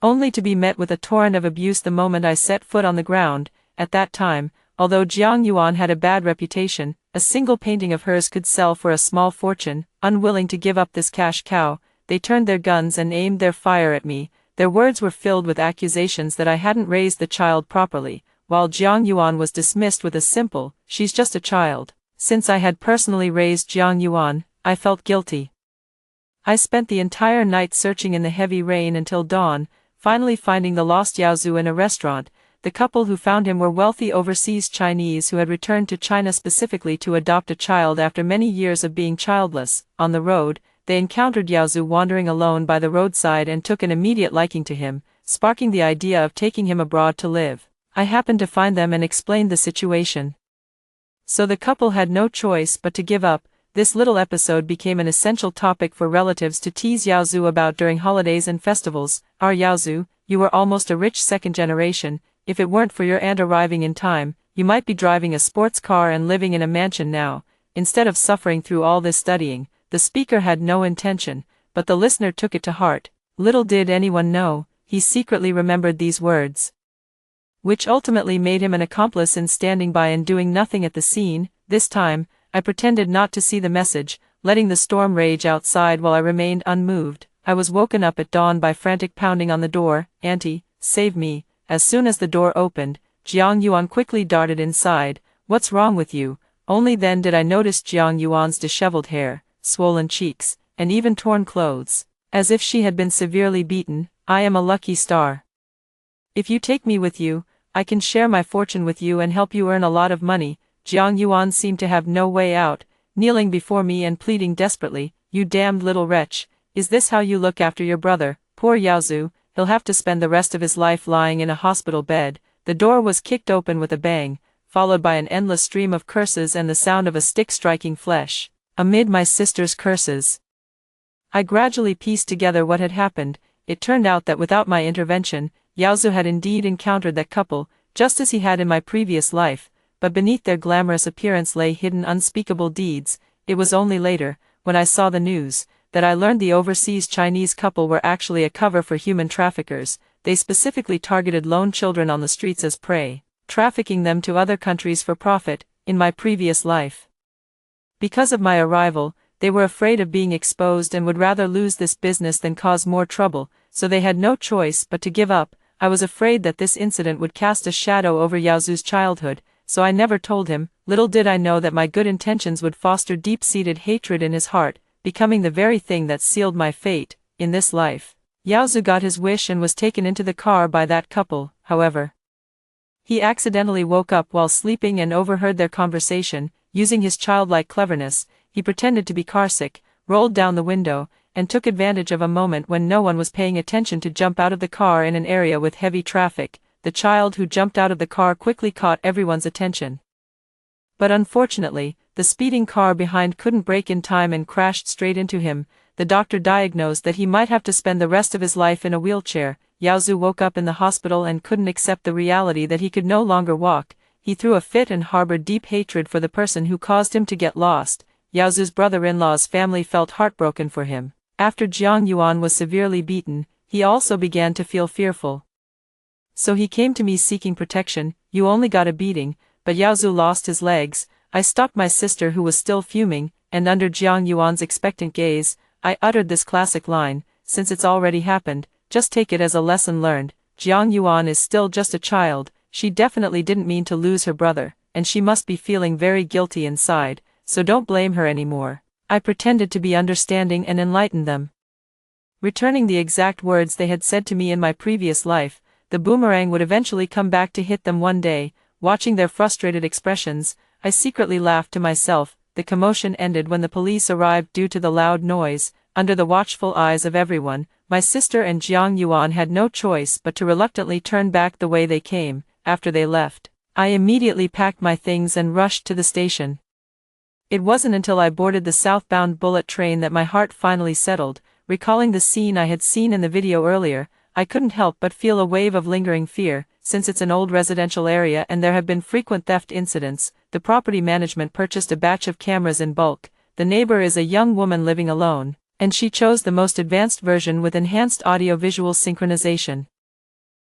only to be met with a torrent of abuse the moment I set foot on the ground. At that time, although Jiang Yuan had a bad reputation, a single painting of hers could sell for a small fortune. Unwilling to give up this cash cow, they turned their guns and aimed their fire at me. Their words were filled with accusations that I hadn't raised the child properly, while Jiang Yuan was dismissed with a simple, she's just a child. Since I had personally raised Jiang Yuan, I felt guilty. I spent the entire night searching in the heavy rain until dawn, finally finding the lost Yaozu in a restaurant. The couple who found him were wealthy overseas Chinese who had returned to China specifically to adopt a child after many years of being childless. On the road, they encountered Yaozu wandering alone by the roadside and took an immediate liking to him, sparking the idea of taking him abroad to live. I happened to find them and explained the situation. So the couple had no choice but to give up. This little episode became an essential topic for relatives to tease Yaozu about during holidays and festivals. Our Yaozu, you were almost a rich second generation. If it weren't for your aunt arriving in time, you might be driving a sports car and living in a mansion now, instead of suffering through all this studying. The speaker had no intention, but the listener took it to heart. Little did anyone know, he secretly remembered these words, which ultimately made him an accomplice in standing by and doing nothing at the scene. This time, I pretended not to see the message, letting the storm rage outside while I remained unmoved. I was woken up at dawn by frantic pounding on the door. "Auntie, save me." As soon as the door opened, Jiang Yuan quickly darted inside. "What's wrong with you?" Only then did I notice Jiang Yuan's disheveled hair, swollen cheeks, and even torn clothes, as if she had been severely beaten. "I am a lucky star. If you take me with you, I can share my fortune with you and help you earn a lot of money." Jiang Yuan seemed to have no way out, kneeling before me and pleading desperately. "You damned little wretch, is this how you look after your brother? Poor Yaozu, he'll have to spend the rest of his life lying in a hospital bed." The door was kicked open with a bang, followed by an endless stream of curses and the sound of a stick striking flesh. Amid my sister's curses, I gradually pieced together what had happened. It turned out that without my intervention, Yaozu had indeed encountered that couple, just as he had in my previous life, but beneath their glamorous appearance lay hidden unspeakable deeds. It was only later, when I saw the news, that I learned the overseas Chinese couple were actually a cover for human traffickers. They specifically targeted lone children on the streets as prey, trafficking them to other countries for profit. In my previous life, because of my arrival, they were afraid of being exposed and would rather lose this business than cause more trouble, so they had no choice but to give up. I was afraid that this incident would cast a shadow over Yaozu's childhood, so I never told him. Little did I know that my good intentions would foster deep-seated hatred in his heart, becoming the very thing that sealed my fate in this life. Yaozu got his wish and was taken into the car by that couple. However, he accidentally woke up while sleeping and overheard their conversation. Using his childlike cleverness, he pretended to be carsick, rolled down the window, and took advantage of a moment when no one was paying attention to jump out of the car in an area with heavy traffic. The child who jumped out of the car quickly caught everyone's attention. But unfortunately, the speeding car behind couldn't brake in time and crashed straight into him. The doctor diagnosed that he might have to spend the rest of his life in a wheelchair. Yaozu woke up in the hospital and couldn't accept the reality that he could no longer walk. He threw a fit and harbored deep hatred for the person who caused him to get lost. Yaozu's brother-in-law's family felt heartbroken for him. After Jiang Yuan was severely beaten, he also began to feel fearful. So he came to me seeking protection. "You only got a beating, but Yaozu lost his legs." I stopped my sister, who was still fuming, and under Jiang Yuan's expectant gaze, I uttered this classic line, "Since it's already happened, just take it as a lesson learned. Jiang Yuan is still just a child. She definitely didn't mean to lose her brother, and she must be feeling very guilty inside, so don't blame her anymore." I pretended to be understanding and enlightened them, returning the exact words they had said to me in my previous life. The boomerang would eventually come back to hit them one day. Watching their frustrated expressions, I secretly laughed to myself. The commotion ended when the police arrived due to the loud noise. Under the watchful eyes of everyone, my sister and Jiang Yuan had no choice but to reluctantly turn back the way they came. After they left, I immediately packed my things and rushed to the station. It wasn't until I boarded the southbound bullet train that my heart finally settled. Recalling the scene I had seen in the video earlier, I couldn't help but feel a wave of lingering fear. Since it's an old residential area and there have been frequent theft incidents, the property management purchased a batch of cameras in bulk. The neighbor is a young woman living alone, and she chose the most advanced version with enhanced audio-visual synchronization.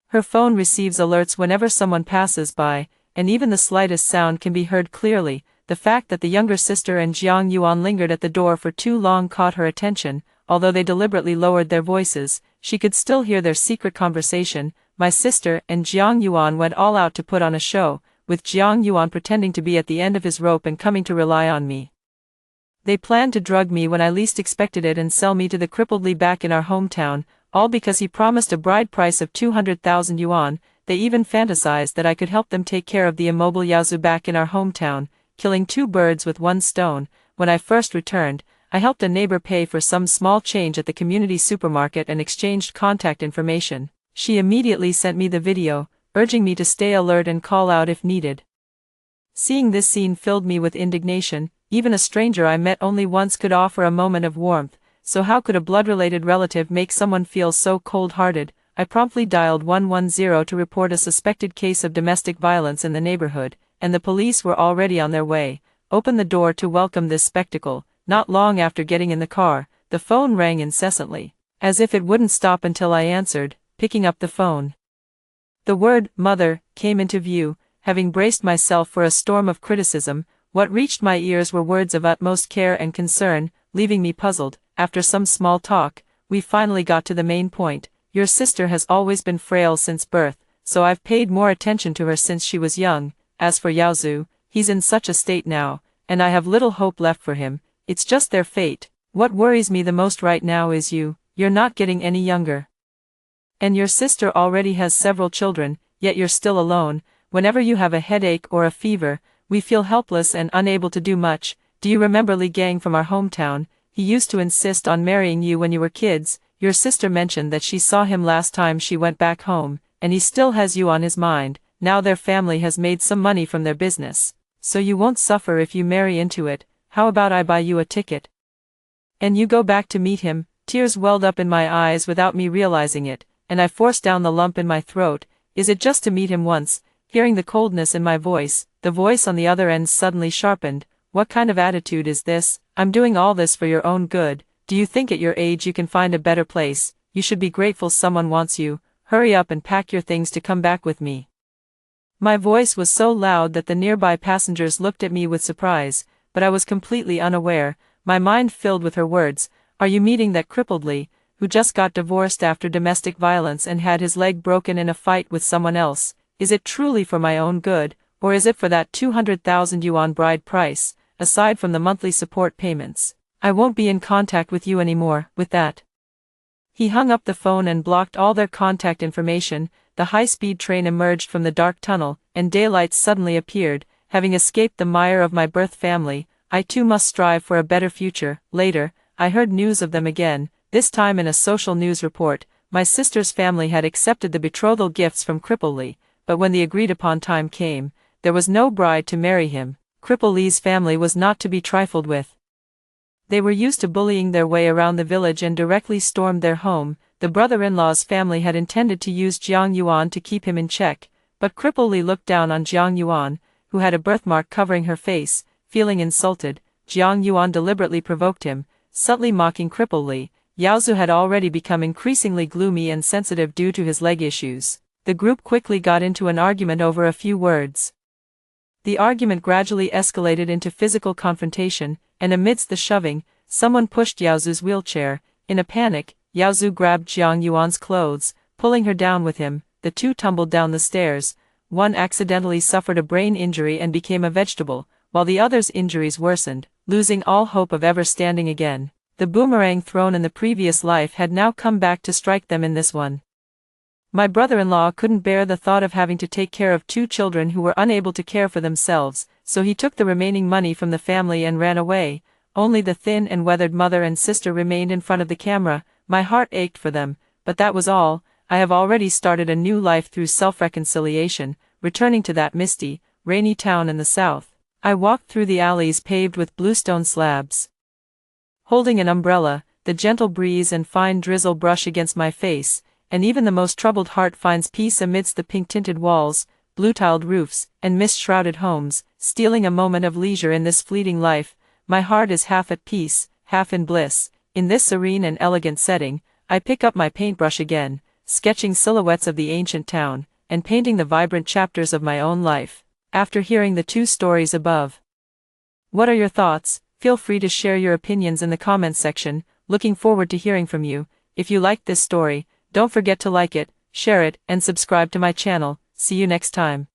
Her phone receives alerts whenever someone passes by, and even the slightest sound can be heard clearly. The fact that the younger sister and Jiang Yuan lingered at the door for too long caught her attention. Although they deliberately lowered their voices, she could still hear their secret conversation. My sister and Jiang Yuan went all out to put on a show, with Jiang Yuan pretending to be at the end of his rope and coming to rely on me. They planned to drug me when I least expected it and sell me to the crippled Li back in our hometown, all because he promised a bride price of 200,000 yuan. They even fantasized that I could help them take care of the immobile Yaozu back in our hometown, killing two birds with one stone. When I first returned, I helped a neighbor pay for some small change at the community supermarket and exchanged contact information. She immediately sent me the video, urging me to stay alert and call out if needed. Seeing this scene filled me with indignation. Even a stranger I met only once could offer a moment of warmth, so how could a blood-related relative make someone feel so cold-hearted? I promptly dialed 110 to report a suspected case of domestic violence in the neighborhood, and the police were already on their way. Opened the door to welcome this spectacle. Not long after getting in the car, the phone rang incessantly. as if it wouldn't stop until I answered, picking up the phone. The word, mother, came into view. Having braced myself for a storm of criticism, what reached my ears were words of utmost care and concern, leaving me puzzled. After some small talk, we finally got to the main point. Your sister has always been frail since birth, so I've paid more attention to her since she was young. As for Yaozu, he's in such a state now, and I have little hope left for him. It's just their fate. What worries me the most right now is you're not getting any younger. And your sister already has several children, yet you're still alone. Whenever you have a headache or a fever, we feel helpless and unable to do much. Do you remember Li Gang from our hometown? He used to insist on marrying you when you were kids. Your sister mentioned that she saw him last time she went back home, and he still has you on his mind. Now their family has made some money from their business, so you won't suffer if you marry into it. How about I buy you a ticket? And you go back to meet him? Tears welled up in my eyes without me realizing it, and I forced down the lump in my throat. Is it just to meet him once? Hearing the coldness in my voice, the voice on the other end suddenly sharpened. What kind of attitude is this? I'm doing all this for your own good. Do you think at your age you can find a better place? You should be grateful someone wants you. Hurry up and pack your things to come back with me. My voice was so loud that the nearby passengers looked at me with surprise, but I was completely unaware, my mind filled with her words. Are you meeting that crippled Lee, who just got divorced after domestic violence and had his leg broken in a fight with someone else? Is it truly for my own good, or is it for that 200,000 yuan bride price? Aside from the monthly support payments, I won't be in contact with you anymore. With that, he hung up the phone and blocked all their contact information. The high-speed train emerged from the dark tunnel, and daylight suddenly appeared. Having escaped the mire of my birth family, I too must strive for a better future. Later, I heard news of them again, this time in a social news report. My sister's family had accepted the betrothal gifts from Cripple Lee, but when the agreed-upon time came, there was no bride to marry him. Cripple Lee's family was not to be trifled with. They were used to bullying their way around the village and directly stormed their home. The brother-in-law's family had intended to use Jiang Yuan to keep him in check, but Cripple Lee looked down on Jiang Yuan, who had a birthmark covering her face. Feeling insulted, Jiang Yuan deliberately provoked him, subtly mocking Cripple Lee. Yaozu had already become increasingly gloomy and sensitive due to his leg issues. The group quickly got into an argument over a few words. The argument gradually escalated into physical confrontation, and amidst the shoving, someone pushed Yaozu's wheelchair. In a panic, Yaozu grabbed Jiang Yuan's clothes, pulling her down with him. The two tumbled down the stairs. One accidentally suffered a brain injury and became a vegetable, while the other's injuries worsened, losing all hope of ever standing again. The boomerang thrown in the previous life had now come back to strike them in this one. My brother-in-law couldn't bear the thought of having to take care of two children who were unable to care for themselves, so he took the remaining money from the family and ran away. Only the thin and weathered mother and sister remained in front of the camera. My heart ached for them, but that was all. I have already started a new life through self-reconciliation, returning to that misty, rainy town in the south. I walked through the alleys paved with bluestone slabs. Holding an umbrella, the gentle breeze and fine drizzle brush against my face, and even the most troubled heart finds peace amidst the pink-tinted walls, blue-tiled roofs, and mist-shrouded homes. Stealing a moment of leisure in this fleeting life, my heart is half at peace, half in bliss. In this serene and elegant setting, I pick up my paintbrush again, sketching silhouettes of the ancient town, and painting the vibrant chapters of my own life. After hearing the two stories above, what are your thoughts? Feel free to share your opinions in the comments section. Looking forward to hearing from you. If you liked this story, don't forget to like it, share it, and subscribe to my channel. See you next time.